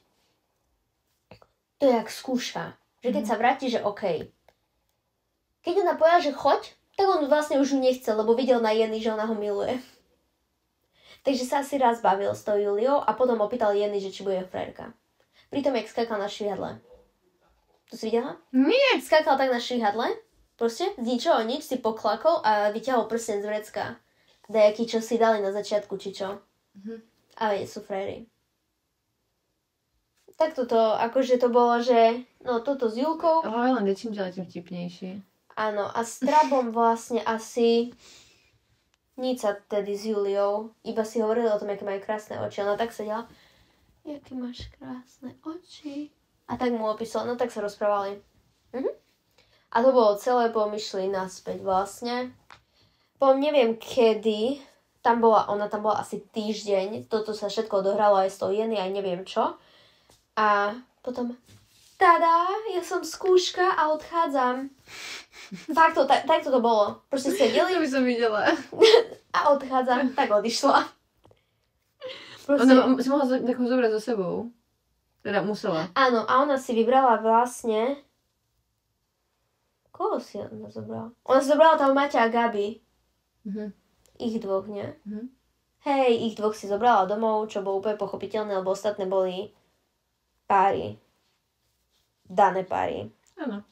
to je jak skúška. Že keď sa vráti, že OK. Keď ona povedala, že choď, tak on vlastne už ju nechcel, lebo videl na Jenny, že ona ho miluje. Takže sa asi raz bavil s tou Juliou a potom opýtal Jenny, že či bude frajerka. Pritom, jak skákal na švihadle. To si videla? Nie. Skákal tak na švihadle, proste z ničoho nič si poklakol a vyťahol prsten z vrecka. Dajaký, čo si dali na začiatku, či čo. A sú frajery. Tak toto, akože to bolo, že toto s Julkou. Len čím ďalej, tým vtipnejší. Áno, a s Trabom vlastne asi nič sa tedy s Juliou. Iba si hovorili o tom, aké majú krásne oči. Ona tak sedela, jaké máš krásne oči. A tak mu opísala, tak sa rozprávali. A to bolo celé, pomyšli naspäť vlastne. Neviem kedy, ona tam bola asi týždeň. Toto sa všetko odohralo aj s tou Jenny, aj neviem čo. A potom, tada, ja som skúška a odchádzam. Fakt takto to bolo. Proste sedeli. To by som videla. A odchádzam, tak odišla. Proste... Ona si mohla takú zobrať so sebou. Teda musela. Áno, a ona si vybrala vlastne... Koho si ona zobrala? Ona si zobrala tam Maťa a Gabi. Ich dvoch, nie? Hej, ich dvoch si zobrala domov, čo bolo úplne pochopiteľné, lebo ostatné boli páry. Dané páry. Áno.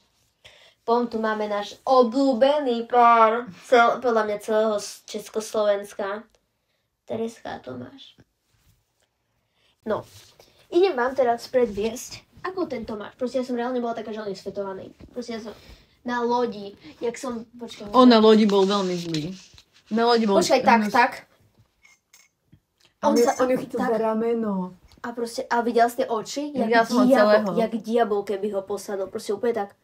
Potom tu máme náš obľúbený pár podľa mňa celého Československa. Tereska a Tomáš. No, idem vám teraz predviesť, ako ten Tomáš. Proste ja som reálne bola taká, že on je svetovaný. Proste ja som na lodi, jak som... On na lodi bol veľmi zlý. Na lodi bol... Počkaj, tak. On ju chytil za rameno. A proste, a videl ste oči? Jak diabol, keby ho posadol. Proste úplne tak.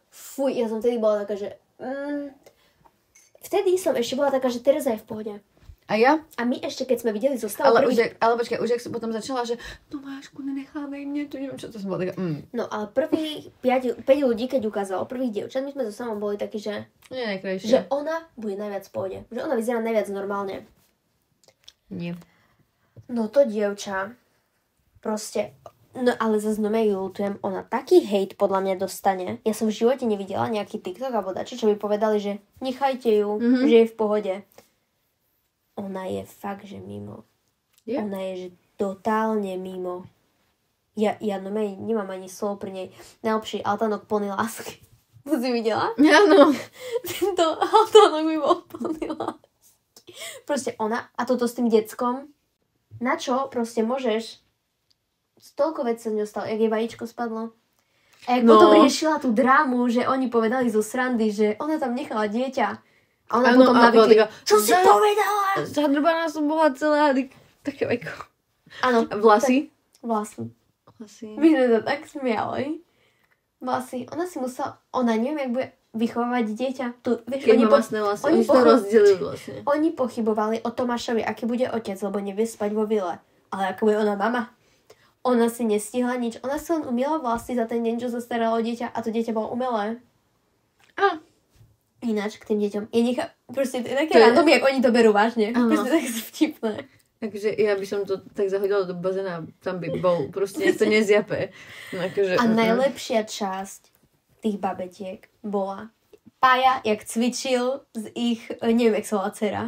Fuj, ja som vtedy bola taká, že... Vtedy som ešte bola taká, že Tereza je v pohode. A ja? A my ešte, keď sme videli zostavu... Ale počkaj, už jak som potom začala, že Tomášku, nenechávej mne, tu neviem, čo to som bola taká... No, ale prvých 5 ľudí, keď ukázalo, prvých dievčat, my sme so samou boli takí, že... Že ona bude najviac v pohode. Že ona vyzerá najviac normálne. Nie. No to dievča... Proste, no ale zase ju ľutujem, ona taký hejt podľa mňa dostane. Ja som v živote nevidela nejaký TikTok alebo dačo, čo by povedali, že nechajte ju, že je v pohode. Ona je fakt, že mimo. Yeah. Ona je, že totálne mimo. Ja nemám ani slovo pri nej. Najlepší altánok plný lásky. To si videla? Áno. Tento altánok by bol plný lásky. Proste ona, a toto s tým deckom, na čo proste môžeš toľko vecí sa ňou stalo, jak jej vajíčko spadlo. A jak potom riešila tú drámu, že oni povedali zo srandy, že ona tam nechala dieťa. A ona potom navykli, čo si povedala? Zadrbaná som bola celá, také vajko. Áno. Vlasy? Vlasy. My sme to tak smiali. Vlasy. Ona neviem, jak bude vychovávať dieťa. Keď má vlastné vlasy, oni to rozdelili vlastne. Oni pochybovali o Tomášovi, aký bude otec, lebo nevie spať vo vile. Ale ako bude ona mama? Ona si nestihla nič. Ona si len umiela vlasy za ten deň, čo sa starala o dieťa a to dieťa bolo umelé. A ináč k tým deťom. Proste to je také random, jak oni to berú vážne. Proste tak vtipné. Takže ja by som to tak zahodila do bazéna, tam by bol. Proste to nezjape. No, a najlepšia časť tých babetiek bola Pája, jak cvičil z ich, neviem, jak sa volá dcera.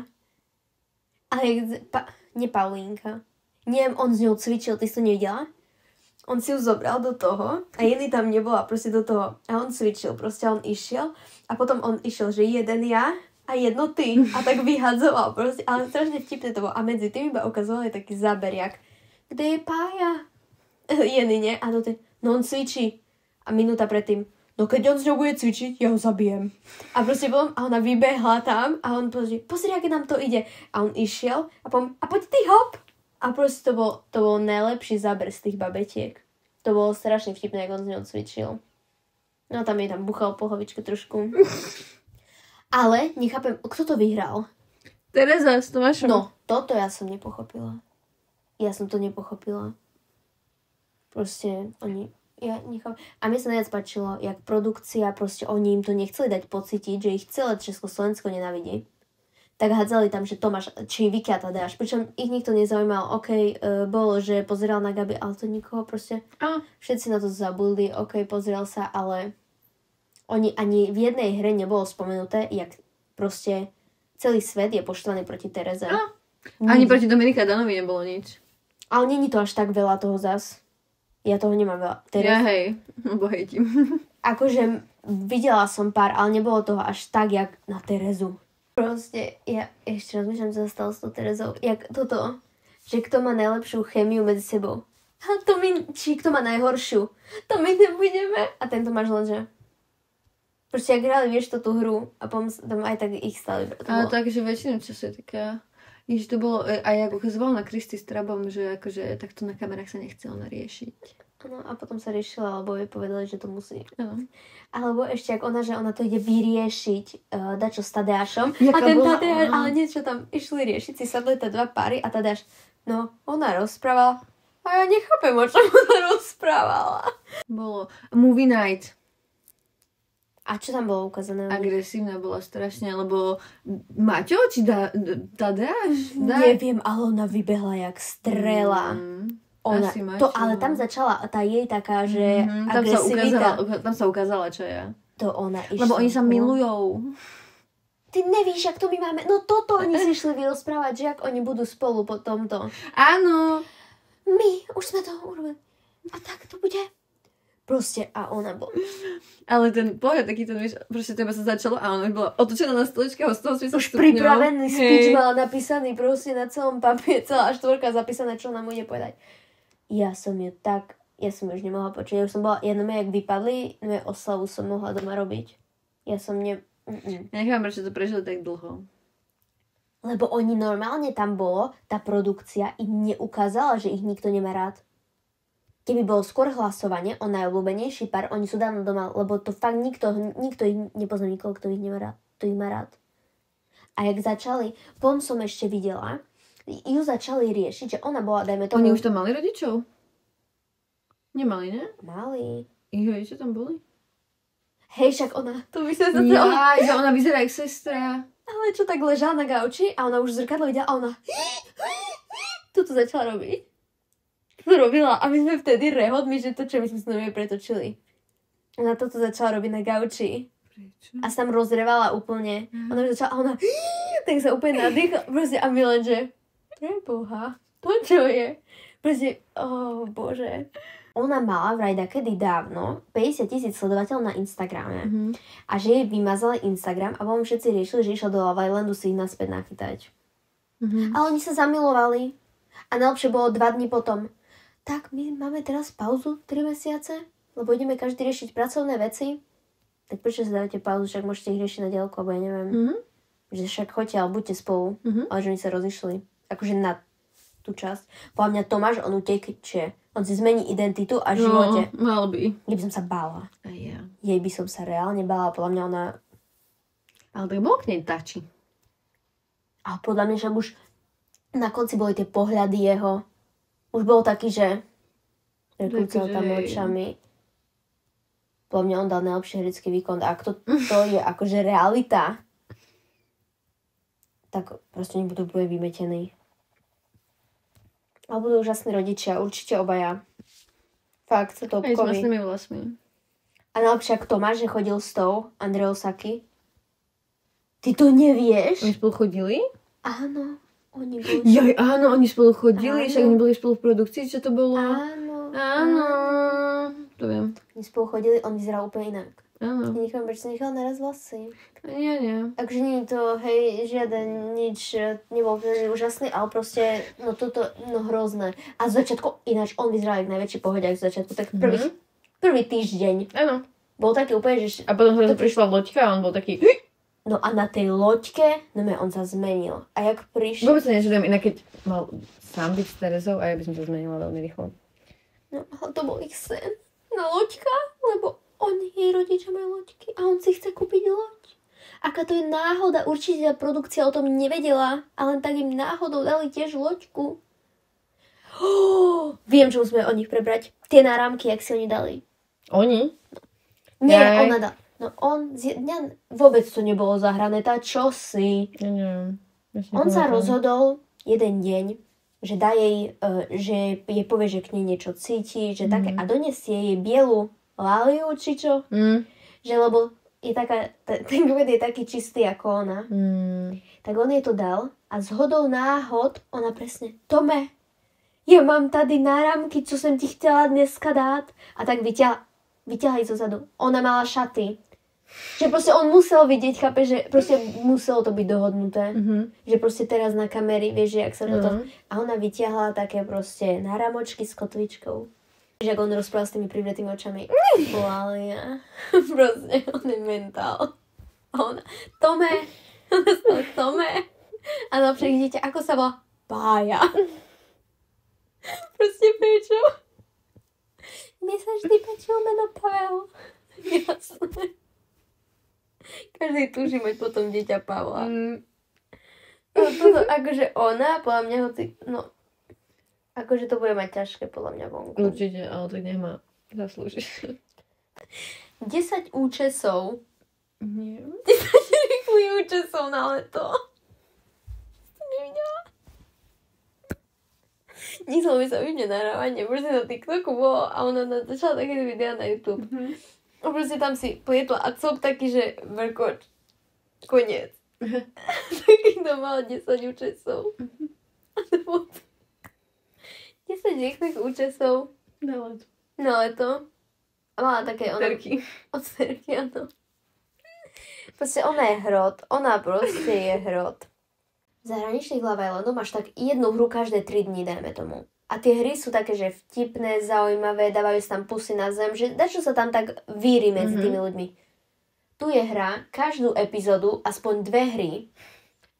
Ale nie Paulínka. Neviem, on s ňou cvičil, ty si to nevidela? On si ju zobral do toho a Jenny tam nebola proste do toho. A on cvičil, proste on išiel a potom on išiel, že jeden ja a jedno ty. A tak vyhadzoval proste. Ale strašne vtipné to bolo. A medzi tým iba ukazovali taký záberiak. Kde je Pája? Jenny, nie? A to no on cvičí. A minúta predtým, no keď on s ňou bude cvičiť, ja ho zabijem. A proste potom, a ona vybehla tam a on pozri, aké nám to ide. A on išiel a poď ty hop. A proste to bol najlepší záber z tých babetiek. To bolo strašne vtipné, ako on s ňou cvičil. No tam jej tam buchal po hlavičke trošku. Ale nechápem, kto to vyhral? Tereza s Tomášom. No, toto ja som nepochopila. Proste ja nechápem. A mne sa najviac páčilo, jak produkcia, proste oni im to nechceli dať pocítiť, že ich celé Československo nenávidí. Tak hádzali tam, že Tomáš, či Viki a Tadeáš. Pričom ich nikto nezaujímal. Bolo, že pozeral na Gabi, ale to nikoho proste... Všetci na to zabudli, pozrel sa, ale oni ani v jednej hre nebolo spomenuté, jak proste celý svet je poštvaný proti Tereze. Ani proti Dominika Danovi nebolo nič. Ale není to až tak veľa toho zas. Ja toho nemám veľa. Ja hej, bohejtím. Akože videla som pár, ale nebolo toho až tak, jak na Terezu. Proste, ja ešte rozmýšľam, čo sa stalo s tou Terezou. Jak toto, že kto má najlepšiu chémiu medzi sebou. Či kto má najhoršiu. To my nebudeme. A tento máš len, že... Proste, ak hrali, vieš, tú hru a tam aj tak ich stali. Ale takže väčšinu času je taká... Ježiš, to bolo aj ako ukazoval na Kristy s Trabom, že akože takto na kamerách sa nechcelo nariešiť. No a potom sa riešila, alebo jej povedali, že to musí. Ano. Alebo ešte, ak ona to ide vyriešiť, dačo s Tadeášom. Jaká a ten bola, Tadeáš, ale niečo tam išli riešiť, si sadli tie dva páry a Tadeáš, no, ona rozprávala. A ja nechápem, o čom ona rozprávala. Bolo Movie Night. A čo tam bolo ukázané? Agresívna bola strašne, lebo Maťo, či Tadeáš? Neviem, ale ona vybehla jak strela. Ale tam začala tá jej taká, že agresivita. Tam sa ukázala, čo je. To ona išla. Lebo oni sa milujou. Ty nevíš, jak to my máme. No toto oni si išli vyrozprávať, že jak oni budú spolu po tomto. Áno. My už sme to urobili. A tak to bude. Proste a ona bola. Ale ten pohľad taký ten, vieš, proste teba sa začalo a ona bola otočená na stoličke a z toho už pripravený speech mala napísaný proste na celom papieri, celá štvorka zapísaná, čo nám bude povedať. Ja som ju už nemohla počuť. Ja už som bola, jak vypadli, oslavu som mohla doma robiť. Ja som Ja nechápam, prečo to prežili tak dlho. Lebo oni normálne tam bolo, tá produkcia im neukázala, že ich nikto nemá rád. Keby bolo skôr hlasovanie o najobľúbenejší pár, oni sú dávno doma, lebo to fakt nikto ich nepozná nikoho, kto ich nemá rád, kto ich má rád. A jak začali, potom som ešte videla, ju začali riešiť, že ona bola, dajme tomu... Oni už tam mali rodičov? Nemali, ne? Mali. Ich rodičia tam boli? Hej, však ona, to by sa to... Ja, že ona vyzerá jak sestra. Ale čo, tak ležala na gauči a ona už zrkadlo videla a ona... Toto začala robiť. To robila a my sme vtedy rehodmi, že to, čo my sme s nami pretočili. Ona toto začala robiť na gauči. Prečo? A sa tam rozrevala úplne. Ona už začala a ona... Tak sa úplne nadýchla. Proste a Milan, že... Preboha, to čo je? Proste, bože. Ona mala vraj dakedy dávno 50,000 sledovateľov na Instagrame. A že jej vymazali Instagram a potom všetci riešili, že išla do Love Islandu si ich naspäť nachytať. A oni sa zamilovali. A najlepšie bolo 2 dni potom. Tak my máme teraz pauzu 3 mesiace, lebo ideme každý riešiť pracovné veci. Tak prečo si dávate pauzu, však môžete ich riešiť na diaľku, alebo ja neviem. Že však choďte, ale buďte spolu. Ale že oni sa rozišli. Akože na tú časť. Podľa mňa Tomáš, on uteče. On si zmení identitu a v živote. No, mal by. Ja by som sa bála. A ja. Jej by som sa reálne bála. Podľa mňa ona... Ale tak bol k nej tači. A podľa mňa však už na konci boli tie pohľady jeho. Už bol taký, že prekúcal tam očami. Podľa mňa on dal najlepší herecký výkon. A ak to je akože realita, tak proste nebudú úplne vymetení. Ale budú úžasní rodičia. Určite obaja. Fakt, topkovi. Aj s vlastnými vlasmi. A najlepšie ak Tomáš, že chodil s tou Andreou Saki. Ty to nevieš? Oni spolu chodili? Áno. Oni boli... Jaj, áno, oni spolu chodili, však oni boli spolu v produkcii, čo to bolo? Áno. Áno, to viem. Oni spolu chodili, on vyzeral úplne inak. Áno. Nechápem, prečo si nechal naraz vlasy. Nie. Takže nie je to, hej, žiaden nič, nebol veľmi úžasný, ale proste, no toto, no hrozné. A z začiatku, ináč, on vyzeral jak najväčší pohodiak z začiatku, tak prvý týždeň. Áno. Bol taký úplne, že... A potom prišla loďka a on bol taký... No a na tej loďke, no on sa zmenil. A jak prišiel... Vôbec sa nežudujem, inak keď mal sám byť s Terezou a ja by som sa zmenila veľmi rýchlo. No ale to bol ich sen. Na loďka, lebo jej rodičia majú loďky a on si chce kúpiť loď. Aká to je náhoda, určite tá produkcia o tom nevedela, a len tak im náhodou dali tiež loďku. Viem, čo musíme o nich prebrať. Tie náramky, jak si oni dali. Oni? Nie, ona dala. No vôbec to nebolo zahrané, tá čosi. Nie. On sa rozhodol jeden deň, že dá jej, že jej povie, že k nej niečo cíti, že také, a donesie jej bielu láliu, či čo. Že lebo je taká, ten kvet je taký čistý ako ona. Tak on jej to dal a zhodou náhod ona presne, Tome, ja mám tady náramky, čo som ti chcela dneska dát. A tak vyťahla ich zozadu. Ona mala šaty. Že proste on musel vidieť, chápe, že proste muselo to byť dohodnuté. Že proste teraz na kamery, vieš, že jak sa to... A ona vyťahla také proste náramočky s kotvičkou. Že ak on rozprával s tými privretými očami. Lália. Proste, on je mentál. A ona, Tome. A napríklad dieťa, ako sa volá? Pája. Proste prečo? Mne sa vždy páčilo meno Pavel. Jasné. Každý túži mať potom dieťa Pavla. No toto, akože ona, podľa mňa akože to bude mať ťažké, podľa mňa vonku. Určite, ale tak nech ma zaslúži. 10 účesov. Nie. 10 rýchlych účesov na leto. To nevidela? Nechcelo by sa vypne nahrávanie, proste na TikToku bolo a ona začala také videá na YouTube. A proste tam si plietla a cop taký, že vrkoč. Koniec. Taký to mal 10 účesov. A to bolo 10 rýchlych účesov. Na leto. Na leto. A mala také... Terky. Od terky, áno. Proste ona je hrot. Ona proste je hrot. V zahraničných Love Islandov máš tak jednu hru každé 3 dní, dajme tomu. A tie hry sú také, že vtipné, zaujímavé, dávajú sa tam pusy na zem, že dačo sa tam tak víri medzi tými ľuďmi. Tu je hra, každú epizódu, aspoň 2 hry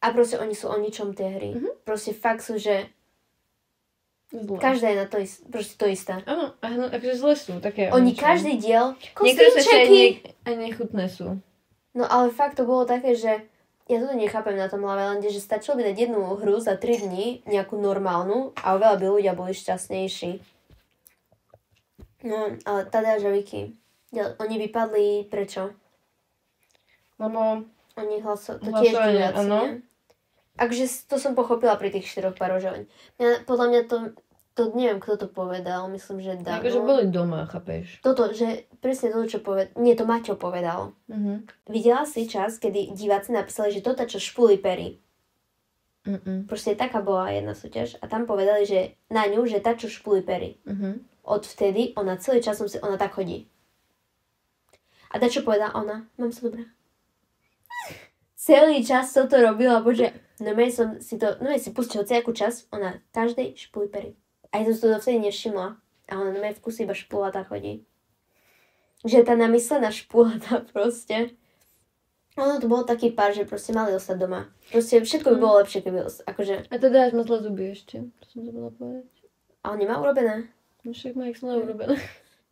a proste oni sú o ničom tie hry. Proste fakt sú, že Zle. každá je na to proste to isté. Áno, akože zle sú také. Oni každý diel, niektoré sa kostýmčeky. aj nechutné sú. No ale fakt to bolo také, že ja to nechápem na tom Love Islande, že stačilo by dať jednu hru za 3 dní, nejakú normálnu a oveľa by ľudia boli šťastnejší. No, ale Tadeáš a Vicky, oni vypadli prečo? Lebo Oni to tiež diváci, áno. Akže to som pochopila pri tých 4 pároch, že podľa mňa to neviem, kto to povedal, myslím, že Dano. Akože boli doma, chápeš? Toto, že presne toto, čo povedal, nie, to Maťo povedal. Videla si čas, kedy diváci napísali, že toto, čo špuli pery. Proste taká bola jedna súťaž a tam povedali, že na ňu, že tá, čo špuli pery. Odvtedy ona celý čas ona tak chodí. A tá, čo povedala ona, mám sa dobrá. Celý čas toto robila, bože, som si to, si pustila nejakú čas, ona každej špuli pery. A ja som to dovtedy nevšimla. A ona na mňa v kuse iba špulata chodí. Že tá namyslená špulata proste. Ono to bolo taký pár, že proste mali ostať doma. Proste všetko by bolo lepšie, keby akože... A teda až má zle zuby ešte. To som zabudla povedať. A on nemá urobené? No však má ich zle urobené.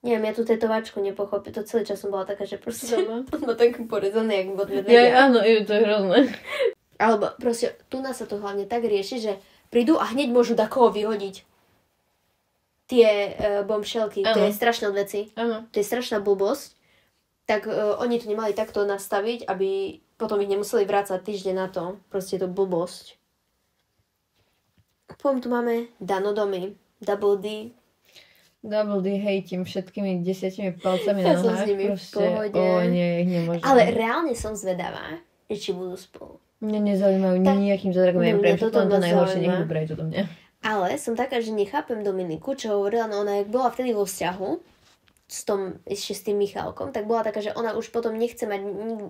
Neviem, ja tú tetovačku nepochopím. To celý čas som bola taká, že proste... Doma? On má tak porezaný, jak bod medvedia. Ja, áno, to je hrozné. Alebo proste, tu nás sa to hlavne tak rieši, že prídu a hneď môžu takoho vyhodiť. Tie bombšelky, to je strašné od veci. Áno. To je strašná blbosť. Tak oni to nemali takto nastaviť, aby potom ich nemuseli vrácať týždeň na to. Proste je to blbosť. Potom tu máme Danodomy. Double D. Double D hejtím všetkými 10 palcami na nohách. Ja som s nimi v pohode. Nie, ich nemôžem. Ale reálne som zvedavá, či budú spolu. Mňa nezaujímajú nejakým zázrakom. Ja prejím, všetko to najhoršie, nech dobre je to do mňa. Ale som taká, že nechápem Dominiku, čo hovorila, no ona jak bola vtedy vo vzťahu ešte s tým Michalkom, tak bola taká, že ona už potom nechce mať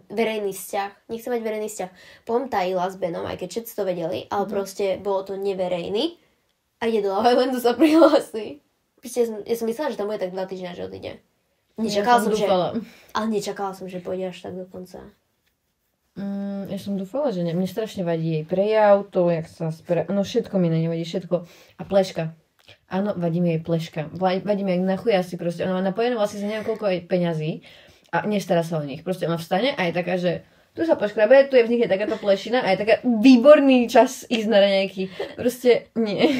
verejný vzťah. Potom tajila s Benom, aj keď všetci to vedeli, ale proste bolo to neverejný a ide do Love Islandu sa prihlási. Ja som myslela, že tam bude tak 2 týždne, že odíde. Nečakala som, že pôjde až tak do konca. Ja som dúfala, že mne strašne vadí jej prejav, to, jak sa no všetko mi na ne vadí, všetko. A pleška. Áno, vadí mi jej pleška. Vadí mi jak na chujasi proste. Ona má napojenú vlastne za neviem koľko aj peňazí a nestará sa o nich. Proste ona vstane a je taká, že tu sa poškrabe, tu je v nich takáto plešina a je taká výborný čas ísť na raňajky. Proste nie.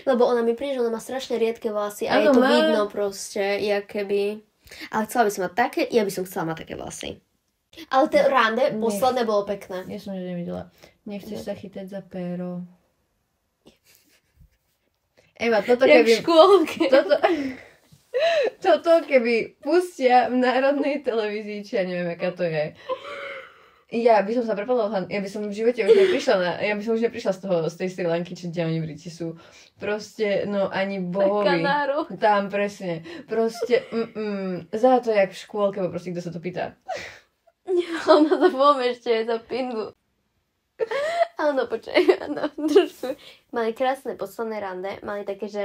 Lebo ona mi príde, že ona má strašne riedke vlasy a je to vidno proste, jak keby... Ale chcela by som mať také, ja by som chcela mať také vlasy. Ale to rande, posledné bolo pekné. Ja som nevidela. Nechceš sa chytať za péro. Eva, toto keby... Toto keby pustia v národnej televízii, či ja neviem, aká to je. Ja by som sa prepadla, ja by som v živote už neprišla z tej Sri Lanky, či kde oni Briti sú. Proste, no ani bohovi. Tam presne. Proste, za to, jak v škôlke, bo proste, kto sa to pýta. Ona to povie ešte za pingu. Áno, počkaj, áno, trošku. Mali krásne posledné rande, mali také, že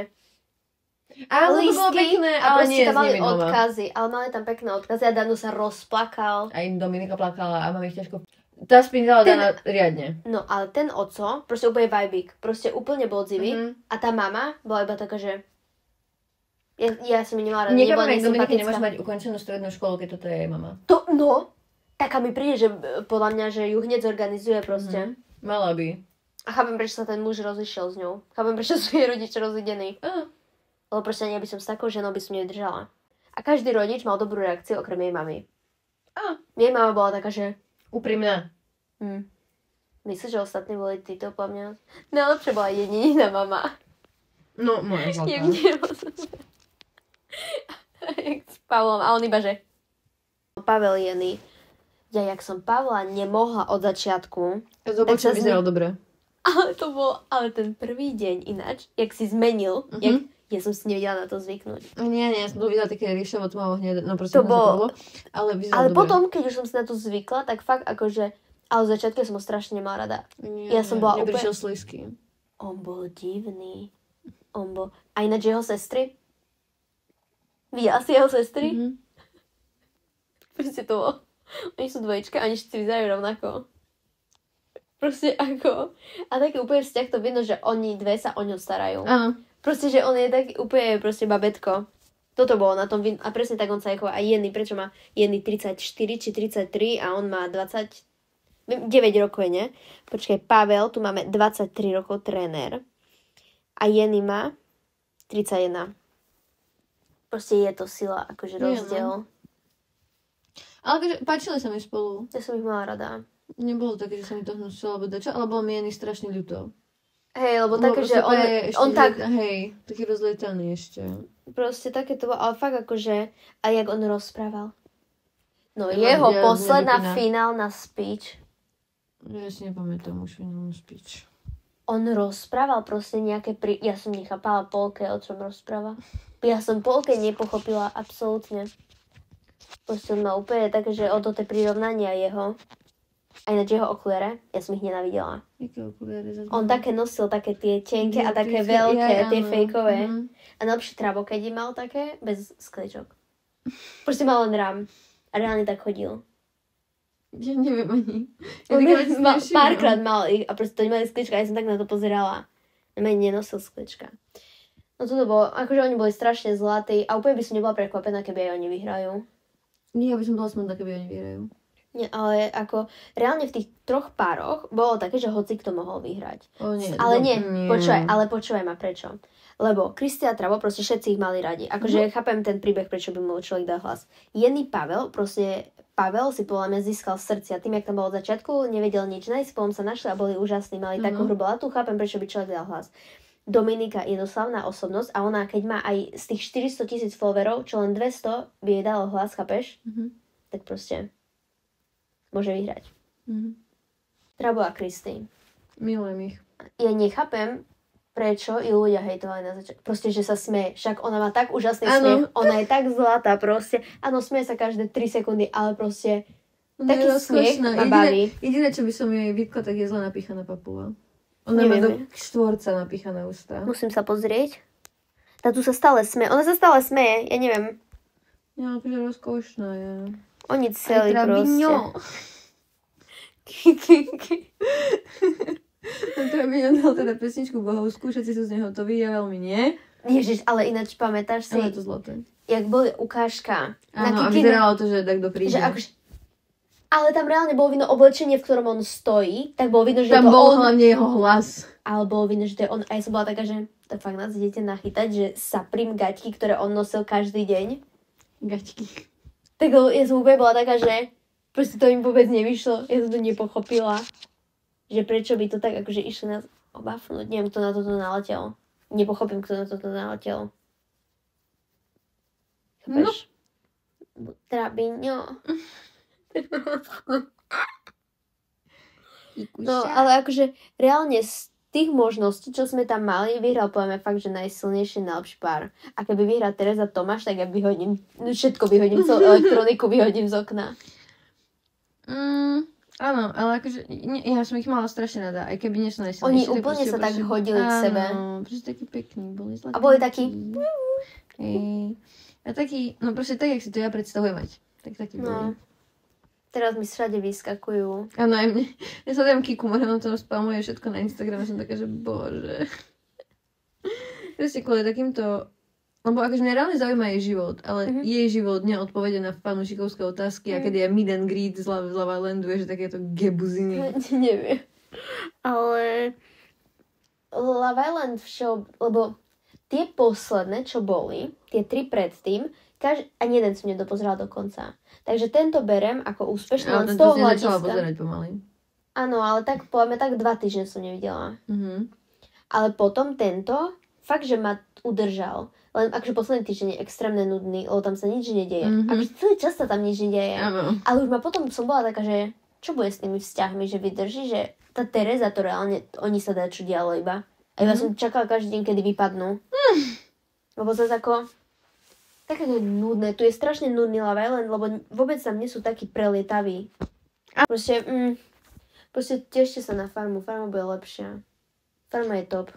lístky a proste tam mali odkazy, ale mali tam pekné odkazy a Dano sa rozplakal. Aj Dominika plakala a mám ich ťažko. Tá spínala Dana riadne. No, ale ten oco, proste úplne vibík, proste úplne bol dzivý a tá mama bola iba taká, že ja som mi nemala rada, nebola nesympatická. Dominika nemôže mať ukončenú strednú školu, keď toto je jej mama. Taká mi príde, že podľa mňa, že ju hneď zorganizuje proste. Mala by. A chápem, prečo sa ten muž rozišiel s ňou. Chápem, prečo sú jej rodiče rozidení. Lebo proste ja by som s takou ženou by som nevydržala. A každý rodič mal dobrú reakciu, okrem jej mamy. Jej mama bola taká, že... Úprimná. Myslíš, že ostatní boli títo podľa mňa? Najlepšia bola jediná mama. No, moja zlatá. Jak s Pavlom. A on iba, že... Pavel Jeny. Ja, jak som Pavla nemohla od začiatku... Tak sa vyzeral dobre. Ale ten prvý deň ináč, jak si zmenil, ja som si nevedela na to zvyknúť. Nie, ja som to videla také riešovo tmavo hneď, no proste to bolo, ale vyzeral ale dobre. Potom, keď už som si na to zvykla, tak fakt akože, ale v začiatku som ho strašne nemala rada. Ja som bola úplne... Neprišiel slízky. On bol divný. A ináč jeho sestry? Videla si jeho sestry? Proste to bolo. Oni sú dvojička a oni všetci vyzerajú rovnako. Proste ako... A taký úplne vzťah to vidno, že oni dve sa o ňu starajú. Áno. Proste, že on je taký úplne proste babetko. Toto bolo na tom a presne tak on sa ako aj Jenny, prečo má Jenny 34 či 33 a on má 9 rokov, nie? Počkaj, Pavel, tu máme 23 rokov tréner a Jenny má 31. Proste je to sila, akože rozdiel. Ale akože páčili sa mi spolu. Ja som ich mala rada. Nebolo také, že sa mi to hnusilo, alebo dačo, ale bolo mi Jenny strašne ľúto. Hej, lebo také, že on tak... Hej, taký rozlietaný ešte. Proste také to bolo, ale fakt akože, a jak on rozprával. No jeho posledná finálna speech. Ja si nepamätám už finálnu speech. On rozprával proste nejaké... Ja som nechápala polke, o čom rozpráva. Ja som polke nepochopila absolútne. Proste on má úplne také, že o to tie prirovnania jeho. A ináč jeho okuliare, ja som ich nenávidela. Jaké okuliare? On také nosil, také tie tenké a také veľké, tie fejkové. A najlepšie travo, keď mal také, bez skličok. Proste mal len rám. A reálne tak chodil. Ja neviem ani. Párkrát mal ich a proste to nemali sklička a ja som tak na to pozerala. Nemaj nenosil sklička. No toto bolo, akože oni boli strašne zlatí a úplne by som nebola prekvapená, keby aj oni vyhrajú. Nie, ja by som bola smutná, keby oni vyhrajú. Nie, ale ako reálne v tých 3 pároch bolo také, že hoci kto mohol vyhrať. Nie, ale počúvaj ma prečo. Lebo Kristia Travo, proste všetci ich mali radi. Akože chápem ten príbeh, prečo by mu človek dal hlas. Jenny Pavel, proste Pavel si podľa mňa získal srdcia. Tým, jak tam bol od začiatku, nevedel nič nájsť, potom sa našli a boli úžasní, mali takú hrubolatu, chápem, prečo by človek dal hlas. Dominika je doslavná osobnosť a ona, keď má aj z tých 400,000 followerov, čo len 200 by jej dalo hlas, chápeš? Tak proste môže vyhrať. Trabo a Kristy. Milujem ich. Ja nechápem, prečo ju ľudia hejtovali na začiatku. Proste, že sa smeje. Však ona má tak úžasný smiech. Ona je tak zlatá proste. Áno, smeje sa každé 3 sekundy, ale proste taký smiech ma baví. Jediné, čo by som jej vytkla, tak je zle napíchaná papula. Ona má do štvorca napíchané ústa. Musím sa pozrieť. Tá tu sa stále smeje. Ona sa stále smeje, ja neviem. Ja, akože rozkošná je. Oni celý proste. Trabiňo dal teda pesničku bohovskú, všetci sú z neho hotoví, ja veľmi nie. Ježiš, ale ináč pamätáš si, ale to zlaté. Jak boli ukážka. Áno, a vyzeralo to, že tak príde. Že akože, ale tam reálne bolo vidno oblečenie, v ktorom on stojí, tak bolo vidno, že tam to bol on. hlavne jeho hlas. Ale bolo vidno, že to je on. A ja som bola taká, že to fakt nás idete nachytať, že Saprim gaťky, ktoré on nosil každý deň. Gaťky. Tak ja som úplne bola taká, že proste to im vôbec nevyšlo. Ja som to nepochopila. Že prečo by to tak akože išlo nás obafnúť. Neviem, kto na toto naletel. Nepochopím, kto na toto naletel. Chápeš? No. Trabiňo. No, ale akože reálne z tých možností, čo sme tam mali, vyhral poviem fakt, že najsilnejší, najlepší pár. A keby vyhral Tereza Tomáš, tak ja vyhodím, všetko vyhodím, celú elektroniku vyhodím z okna. Áno, ale akože ja som ich mala strašne rada, aj keby nie sú najsilnejší. Oni úplne sa tak hodili k sebe. Áno, proste takí pekní, boli zlatí. A boli takí... A taký, no proste tak, jak si to ja predstavujem mať. Tak taký boli. Teraz mi všade vyskakujú. Áno, aj mne. Ja sledujem Kiku, možno to spamuje všetko na Instagrame, som taká, že bože. Proste kvôli takýmto... Lebo akože mňa reálne zaujíma jej život, ale jej život neodpovede na fanúšikovské otázky a keď je meet and greet z Love Islandu, je, že takéto gebuziny. Neviem. Ale Love Island lebo tie posledné, čo boli, tie 3 predtým, ani jeden som nedopozeral do konca. Takže tento berem ako úspešný len z toho hľadiska. Pozerať pomaly. Áno, ale tak povieme tak 2 týždne som nevidela. Ale potom tento fakt, že ma udržal. Len akože posledný týždeň je extrémne nudný, lebo tam sa nič nedieje. Akože celý čas sa tam nič nedieje. Ale už ma potom som bola taká, že čo bude s tými vzťahmi, že vydrží, že tá Tereza to reálne, oni sa dá čo dialo iba. A iba som čakala každý deň, kedy vypadnú. Lebo zase ako také nudné. Tu je strašne nudný Love Island, lebo vôbec tam nie sú takí prelietaví. Proste tešte sa na farmu. Farma bude lepšia. Farma je top.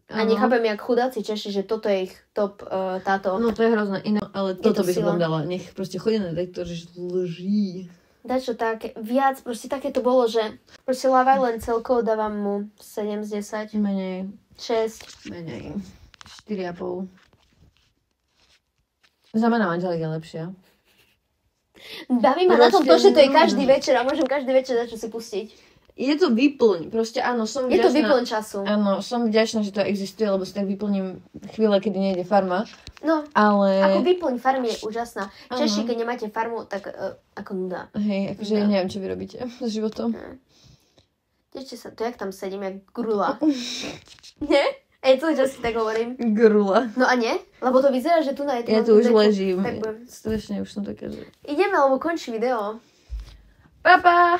A nechápem, jak chudáci Češi, že toto je ich top táto. No to je hrozné iné, ale toto by som dala. Nech proste chodí na detektor, že lží. Dačo tak, viac, proste také to bolo, že proste Love Island celkovo dávam mu 7 z 10. Menej. 6. Menej. 4,5. Zamena manželek je lepšia. Baví ma na tom to, že to je každý večer a môžem každý večer dať čo si pustiť. Je to výplň, proste áno, som vďačná. Je to výplň času. Áno, som vďačná, že to existuje, lebo si tak vyplním chvíle, kedy nejde farma. No, ale... ako výplň farmy je úžasná. Češi, keď nemáte farmu, tak ako nuda. Hej, akože ja neviem, čo vy robíte s životom. Tešte sa, to jak tam sedím, jak grula. Nie? Aj celý čas si tak hovorím. Grula. No a nie? Lebo to vyzerá, že tu na je... Ja tu už ležím. Tak strašne už som taká, že... Ideme, lebo končí video. Pa, pa!